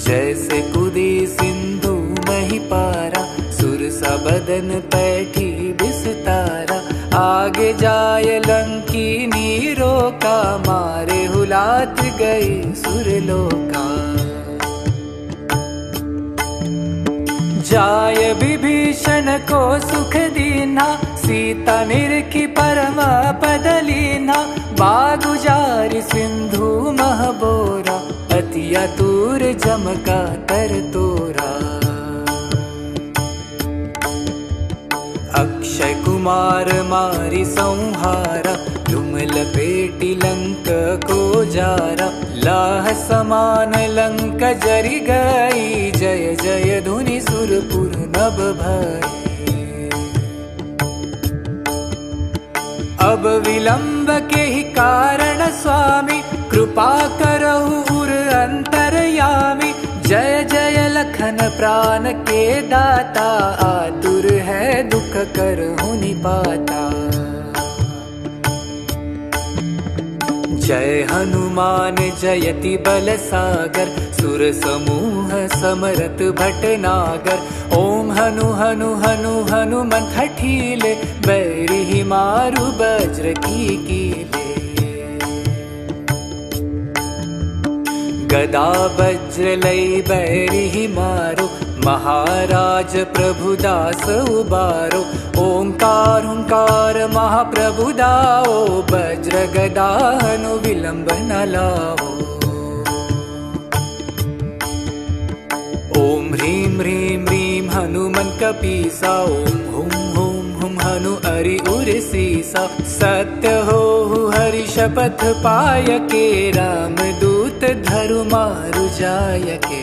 जैसे कूदी सिंधु मही पारा, सुरसा बदन पैठी बिस्तारा। आगे जाय लंकीनी रोका, मारे हुलात गई सुरलोका। जाय विभीषण को सुख दीना, सीता निरखी परम पद लीना। बागु जारि सिंधु मह बोरा, अति आतुर जमका तर तोरा। अक्षय कुमार मारि संहारा, तुम लपेटी लंक को जारा। लाह समान लंक जरि गई, जय जय धुनि सुरपुर नभ भई। अब विलंब के ही कारण स्वामी, कृपा करहु उर अंतरयामी। जय जय लखन प्राण के दाता, आतुर है दुख करहु निपाता। जय हनुमान जयति बल सागर, सुर समूह समरत भटनागर। ओम हनु हनु हनु हनुमंत हठीले, बैरिहि मारु वज्र की कीले। गदा वज्र लई बैरिहि मारो, महाराज प्रभुदास उबारो। ओंकार हुंकार महाप्रभु दाओ, वज्र गदा हनु विलंब न लाओ। ओम ह्रीं ह्रीं ह्रीं हनुमन कपीसा, ओम हुम हुम हुम हनु अरि उर सीसा। सत्य हो हरि शपथ पाय के, राम दूत दूत धरु मारु जायके।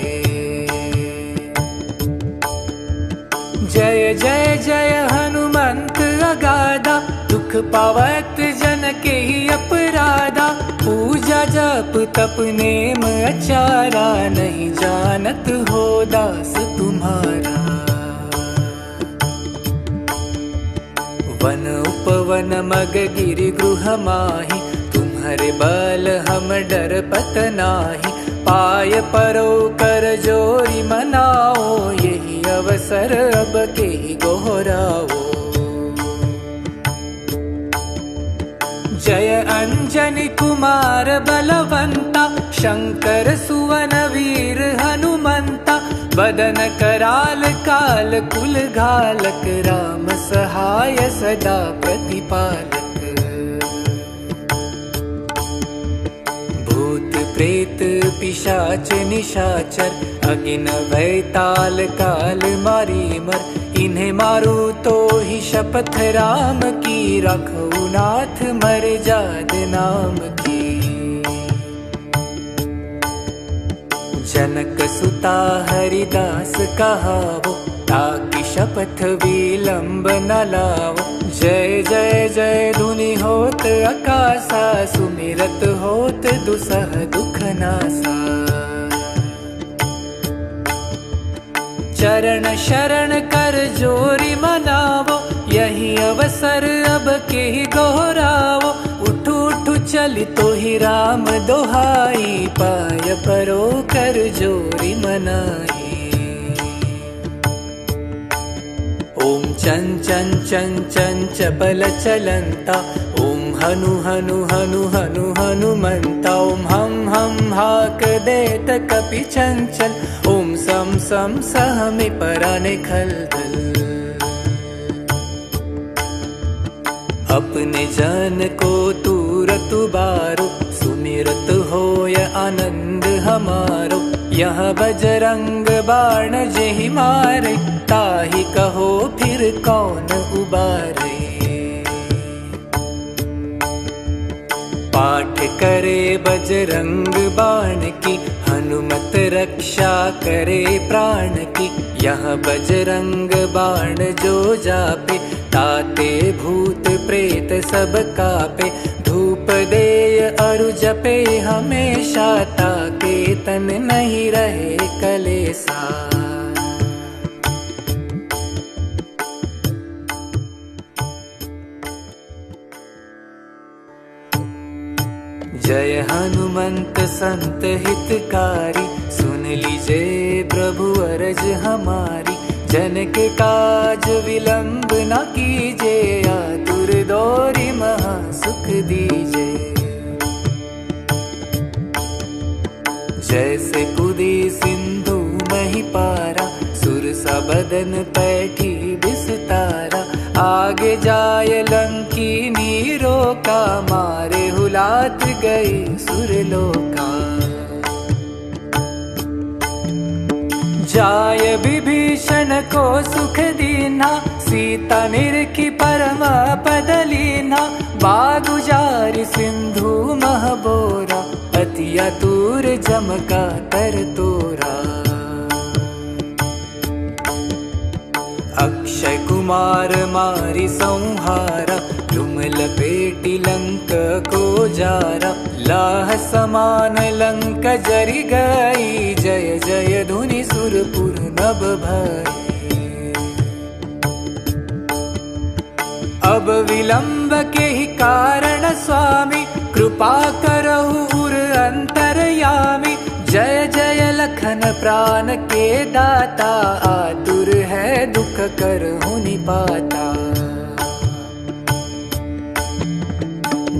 जय जय जय हनुमंत अगाधा, दुख पावत जन के ही अपराधा। पूजा जप तप नेम अचारा, नहीं जानत हो दास तुम्हारा। वन उपवन मग गिरि गृह माहि, तुम्हारे बल हम डर पत नाही। पाय परो कर जोरी मनाओ, यही अवसर अब के गोहराओ। जय अंजनी कुमार बलवंता, शंकर सुवन वीर हनुमंता। बदन कराल काल कुल घालक, राम सहाय सदा प्रतिपालक। भूत प्रेत पिशाच निशाचर, अगिन भैताल काल मारी मर। इन्हें मारू तो ही शपथ राम की, रखो नाथ मर जाद नाम की। जनक सुता हरिदास कहावो, ताकि शपथ विलंब न लावो। जय जय जय धुनि होत आकाशा, सुमिरत होत दुसह दुख नासा। चरण शरण कर जोरी मनावो, यही अवसर अब के ही गोहरावो। उठू उठू चली तो ही राम दोहाई, पाय परो कर जोरी मनाई। ओम चं चं चं चं चपल चलंता, ओम हनु हनु हनु हनु हनुमंता। ओम हम हाक देत कपि चंचल, ओम सम सम सहमि पराने खल खल। अपने जन को तूरत बारो, सुमिरत होय आनंद हमारो। यह बजरंग बाण जेहि मारे, ताहि कहो फिर कौन उबारे। पाठ करे बजरंग बाण की, हनुमत रक्षा करे प्राण की। यह बजरंग बाण जो जापे, ताते भूत प्रेत सब कापे। धूप देय अरु जपे हमेशा, ताके तन नहीं रहे कलेसा। जय हनुमंत संत हितकारी, सुन लीजे प्रभु अरज हमारी। जन के काज विलंब न कीजे, आतुर दोरी महा सुख दीजे। जैसे कुदी सिंधु मही पारा, सुरसा बदन पैठी बिस्तारा। आगे जाय लंकीनी रोका, मारे हुलात गई सुरलोका। जाय विभीषण को सुख दीना, सीता निरखी परम पद लीना। बागु जारि सिंधु महबोरा, अति अतुर जमका तर तोरा। अक्षय कुमार मारी संहारा, तुम लपेटी लंक को जारा। लाह समान लंक जरि गई, जय जय धुनि सुरपुर नभ भई। अब विलंब के ही कारण स्वामी, कृपा करहु उर अंतरयामी। जय जय लखन प्राण के दाता, आतुर है दुख करहु निपाता।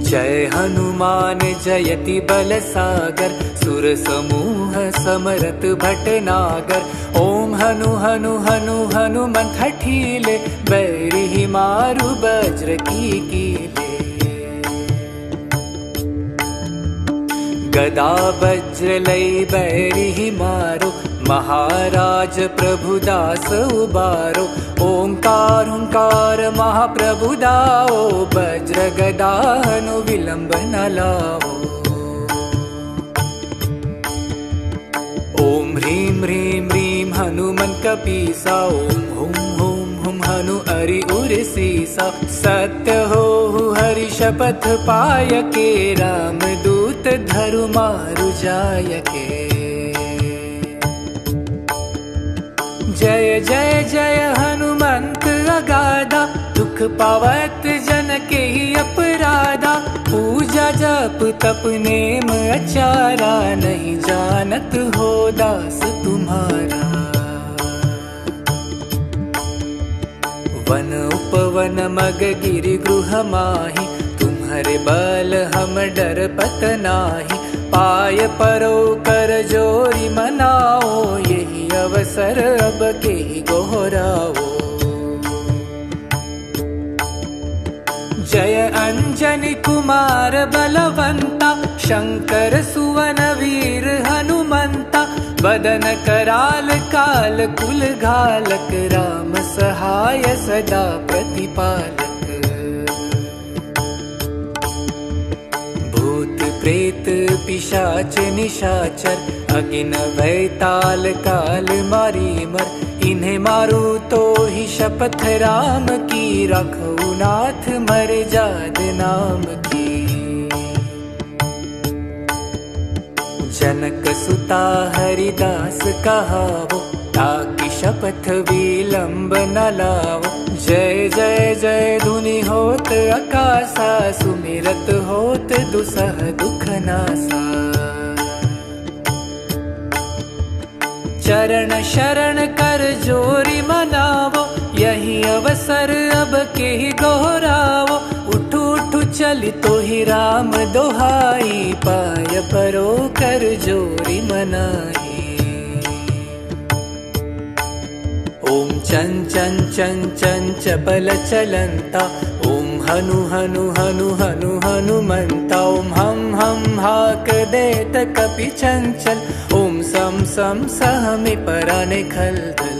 जय हनुमान जयति बल सागर, सुर समूह समरत भटनागर। ओम हनु हनु हनु हनुमंत हठीले, बैरी मारु वज्र की कीले। गदा वज्र लई बैरी मारो, महाराज प्रभुदास उबारो। ओंकार हुंकार महाप्रभु दाओ, वज्र गदा हनु विलंब न लाओ। हनुमन कपीसा। ओम हुम हुम हुम हनु अरि उर सीसा। सत्य हो हरि शपथ पाय के, राम दूत धरु मारु जाय के। जय जय जय हनुमंत अगाधा, दुख पावत जन के ही अपराधा। पूजा जप तप नेम अचारा, नहीं जानत हो दास तुम्हारा। वन उपवन मग गिरि गृह माहि, तुम्हारे बल हम डर पत नाही। पाय परो कर जोरी मनाओ, यही अवसर अब के गोहराओ। जय अंजनी कुमार बलवंता, शंकर सुवन वीर हनुमंता। बदन कराल काल कुल घालक, राम सहाय सदा प्रतिपालक। भूत प्रेत पिशाच निशाचर, अगिन वैताल काल मारी मर। इन्हें मारू तो ही शपथ राम की, रखऊ नाथ मर जाद नाम की। जनक सुता हरिदास कहावो, ताकि शपथ विलंब न लावो। जय जय जय धुनि होत आकाशा, सुमिरत होत दुसह दुख नासा। चरण शरण कर जोरी मनावो, यही अवसर अब के ही गोहरावो। उठु उठु चली तो ही राम दोहाई, पाय परो कर जोरी मनाई। ओम चं चं चं चं चपल चलंता, ओम हनु हनु हनु हनु हनुमंता। ओम हम हाक देत कपि चंचल, ओम सम सम सहमि पराने खलदल।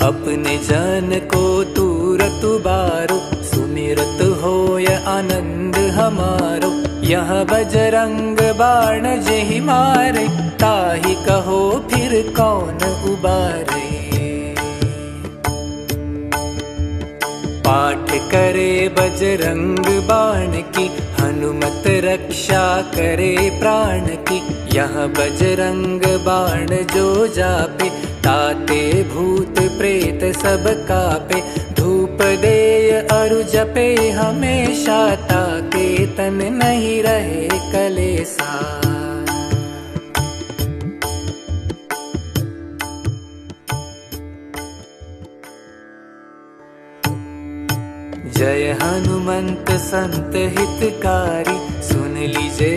अपने जन को तूरत बारो, सुमिरत होय आनंद हमारो। यह बजरंग बाण जेहि मारे, ताहि कहो फिर कौन उबारे। पाठ करे बजरंग बाण की, हनुमत रक्षा करे प्राण की। यह बजरंग बाण जो जापे, ताते भूत प्रेत सब कापे। धूप देय अरु जपे हमेशा, ताके तन नहीं रहे कलेसा। जय हनुमंत संत हितकारी, सुन लीजे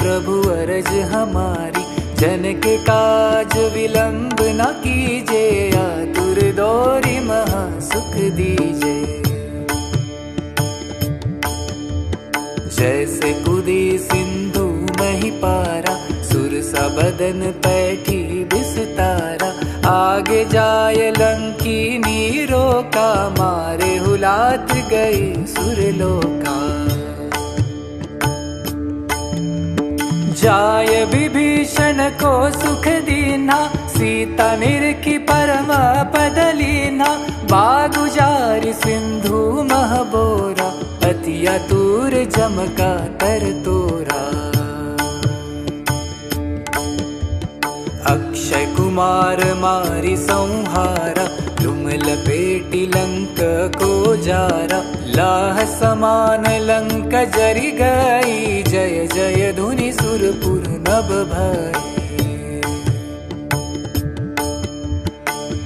प्रभु अरज हमारी। जन के काज विलंब न कीजे, आतुर दोरी महा सुख दीजे। जैसे कुदी सिंधु मही पारा, सुरसा बदन पैठी बिस्तारा। आगे जाय लंकीनी रोका, मारे हुलात गई सुरलोका। जाय विभीषण को सुख दीना, सीता निरखी परम पद लीना। बागु जारि सिंधु महबोरा, अति आतुर जमका तर तोरा। अक्षय कुमार मारी संहारा, तुम लपेटी लंक को जारा। लाह समान लंक जरि गई, जय जय धुनि सुरपुर नभ भई।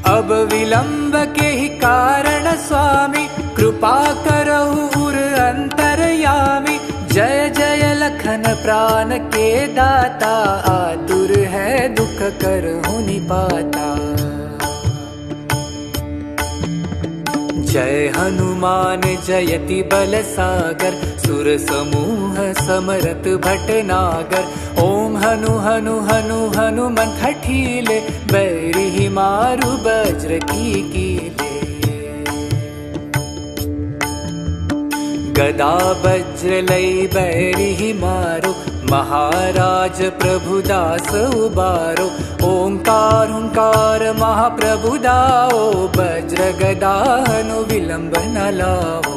अब विलंब के ही कारण स्वामी, कृपा करहु उर अंतरयामी। जय जय लखन प्राण के दाता, आतुर है दुख करहु निपाता। जय हनुमान जयति बल सागर, सुर समूह समरत भटनागर। ओम हनु हनु हनु हनुमंत हठीले, बैरी मारु वज्र की कीले। गदा वज्र लई बैरी मारो, महाराज प्रभुदास उबारो, ओंकार हुंकार महाप्रभु दाओ, वज्र गदा हनु विलंब न लाओ।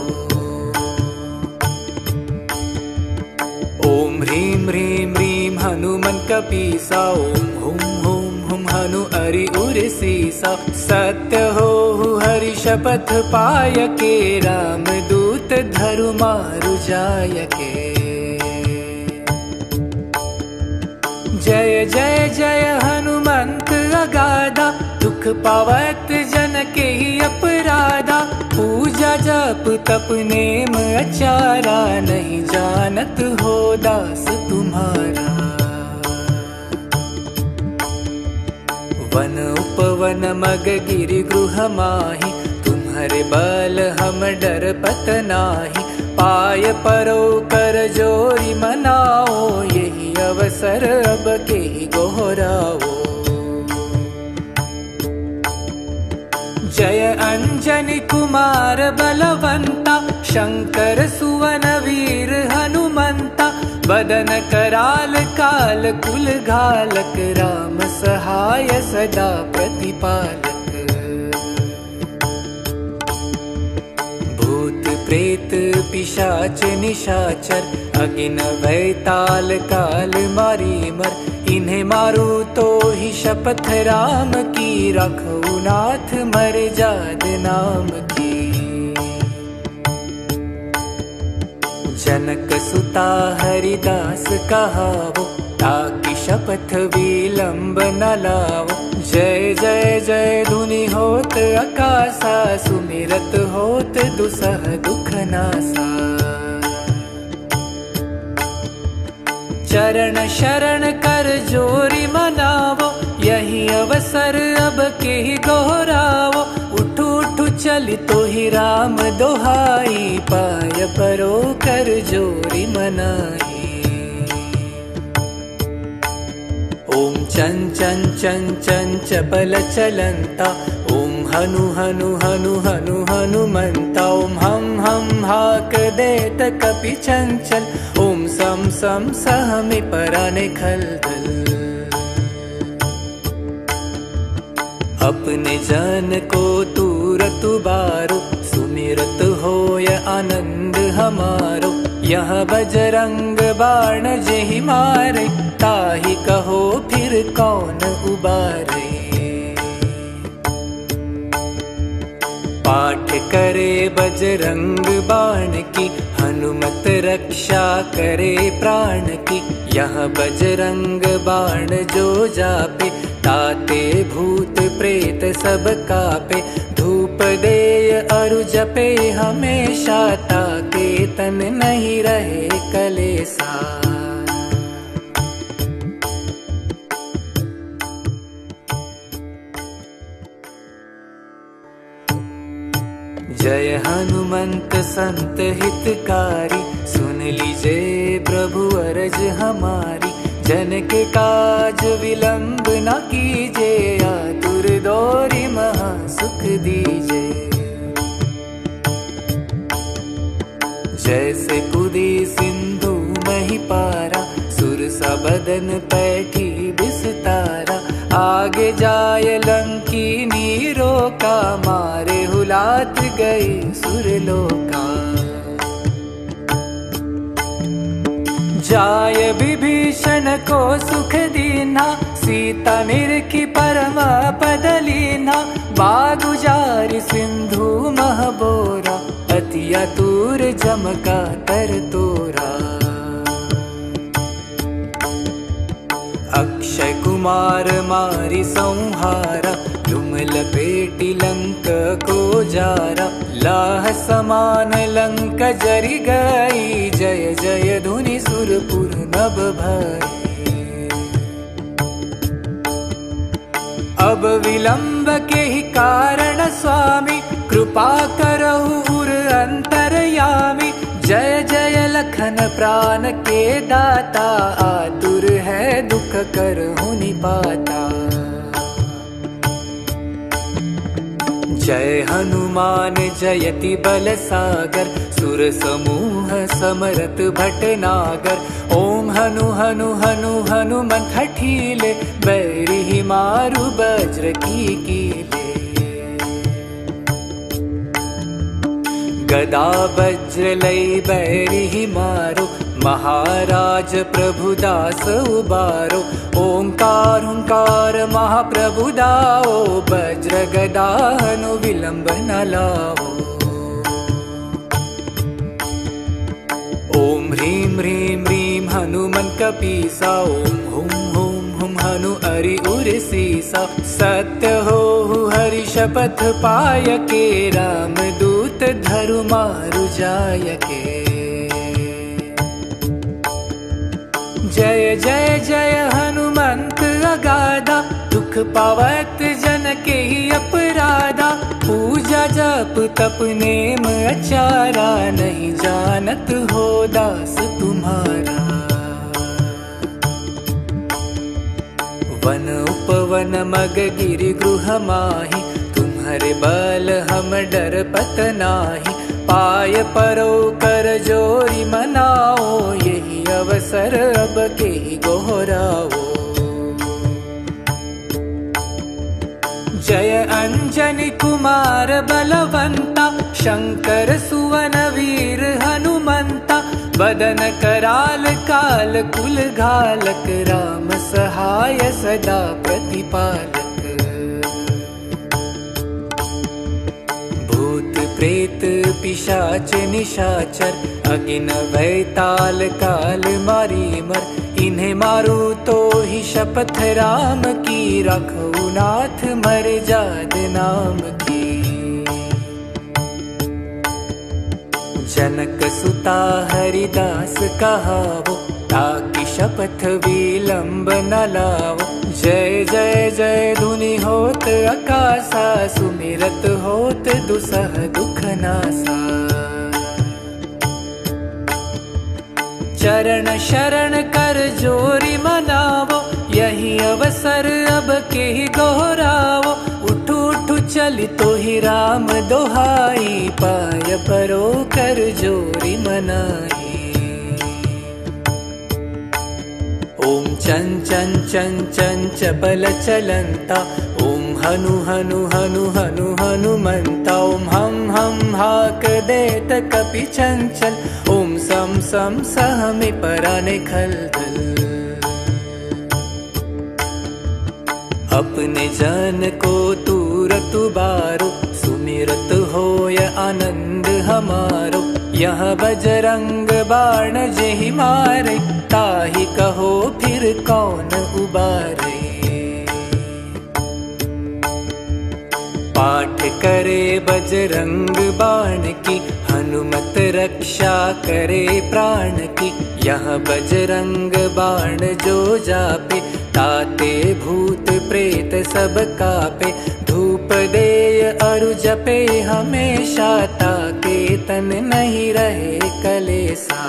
ओम ह्रीं ह्रीं ह्रीं हनुमन कपीसा, ओम हुम हुम हुम हनु अरि उर सीसा। सत्य हो हरि शपथ पाय के, राम दूत धरु मारु जाय के। जय जय जय हनुमंत अगाधा, दुख पावत जन के ही अपराधा। पूजा जप तप नेम अचारा, नहीं जानत हो दास तुम्हारा। वन उपवन मग गिरि गृह माहि, तुम्हारे बल हम डरपत नाही। पाय परो कर जोरी मनाओ, यही अवसर अब के ही गोहराओ। जय अंजनी कुमार बलवंता, शंकर सुवन वीर हनुमंता। बदन कराल काल कुल घालक, राम सहाय सदा प्रतिपालक। भूत प्रेत पिशाच निशाचर, अगिन भैताल काल मारी मर। इन्हें मारू तो ही शपथ राम की, रखो नाथ मर जाद नाम की। जनक सुता हरिदास कहावो, ताकि शपथ विलंब न लाओ। जय जय जय धुनि होत आकाशा, सुमिरत होत दुसह दुख नासा। चरण शरण कर जोरी मनावो, यही अवसर अब के ही दोहरावो। उठू उठू चली तो ही राम दोहाई, पाय परो कर जोरी मनाई। ओम चं चं चं चं चपल चलंता, ओम हनु हनु हनु हनु हनुमंता। ओम हम हाक देत कपि चंचल, ओम सम सम सहमि पराने खलदल। अपने जन को तूरत उबारो, सुमिरत होय आनंद हमारो। यह बजरंग बाण जेहि मारे, ताहि कहो फिर कौन उबारे। पाठ करे बजरंग बाण की, हनुमत रक्षा करे प्राण की। यह बजरंग बाण जो जापे, ताते भूत प्रेत सब कापे। धूप देय अरु जपे हमेशा, ताके तन नहीं रहे कलेसा। जय हनुमंत संत हितकारी, सुन लीजे प्रभु अरज हमारी। जन के काज विलंब न कीजे, आतुर दौरी महा सुख दीजे। जैसे कुदी सिंधु मही पारा, सुरसा बदन पैठी बिस्तारा। आगे जाय लंकीनी रोका, मारे हुलात गए सुरलोका। जाय विभीषण को सुख दीना, सीता निरखी परम पद लीना। बागुजारी सिंधु महबोरा, अति आतुर जमका तर तोरा। अक्षय कुमार मारी संहारा, तुम लपेटी लंक को जारा। लाह समान लंक जरी गई, जय जय धुनि सुरपुर नभ भई। अब विलंब के ही कारण स्वामी, कृपा करहु उर अंतरयामी। जय जय लखन प्राण के दाता, आतुर है दुख करहु निपाता। जय हनुमान जयति बल सागर, सुर समूह समरत भटनागर। ओम हनु हनु हनु हनुमंत हठीले, बैरिहि मारु वज्र की कीले। गदा वज्र लई बैरिहि मारो, महाराज प्रभुदास उबारो। ओंकार हुंकार महाप्रभु दाओ, वज्र गदा हनु विलंब न लाओ। ओम ह्रीं ह्रीं ह्रीं हनुमंत कपीसा, ओम हुम हुम हुम हनु अरि उर सीसा। सत्य हो हरि शपथ पाय के, राम दूत धरु मारु जाय के। जय जय जय हनुमंत अगाधा, दुख पावत जन के ही अपराधा। पूजा जप तप नेम अचारा, नहीं जानत हो दास तुम्हारा। वन उपवन मग गिरि गृह माहि, तुम्हारे बल हम डरपत नाही। पाय परो कर जोरी मनाओ, यही अवसर अब के ही गोहराओ। जय अंजनी कुमार बलवंता, शंकर सुवन वीर हनुमंता। बदन कराल काल कुल घालक, राम सहाय सदा प्रतिपालक। भूत प्रेत पिशाच निशाचर, अगिन भैताल काल मारी मर। इन्हें मारू तो ही शपथ राम की, रखो नाथ मर जाद नाम की। जनक सुता हरिदास कहावो, ताकि शपथ विलंब न लाओ। जय जय जय धुनि होत आकाशा, सुमिरत होत दुसह दुख नासा। चरण शरण कर जोरी मनावो, यही अवसर अब के ही गोहरावो। उठु उठु चली तो ही राम दोहाई, पाय परो कर जोरी मनाई। ओम चं चं चं चं चपल चलंता, ओम हनु हनु हनु हनु हनुमंता। ओम हम हाक देत कपि चंचल, ओम सम सम सहमि पराने खलदल। अपने जन को तूरत उबारो, सुमिरत होय आनंद हमारो। यह बजरंग बाण जेहि मारे, ताहि कहो फिर कौन उबारे। पाठ करे बजरंग बाण की, हनुमत रक्षा करे प्राण की। यह बजरंग बाण जो जापे, ताते भूत प्रेत सब कापे। धूप देय अरु जपे हमेशा, ताके तन नहीं रहे कलेसा।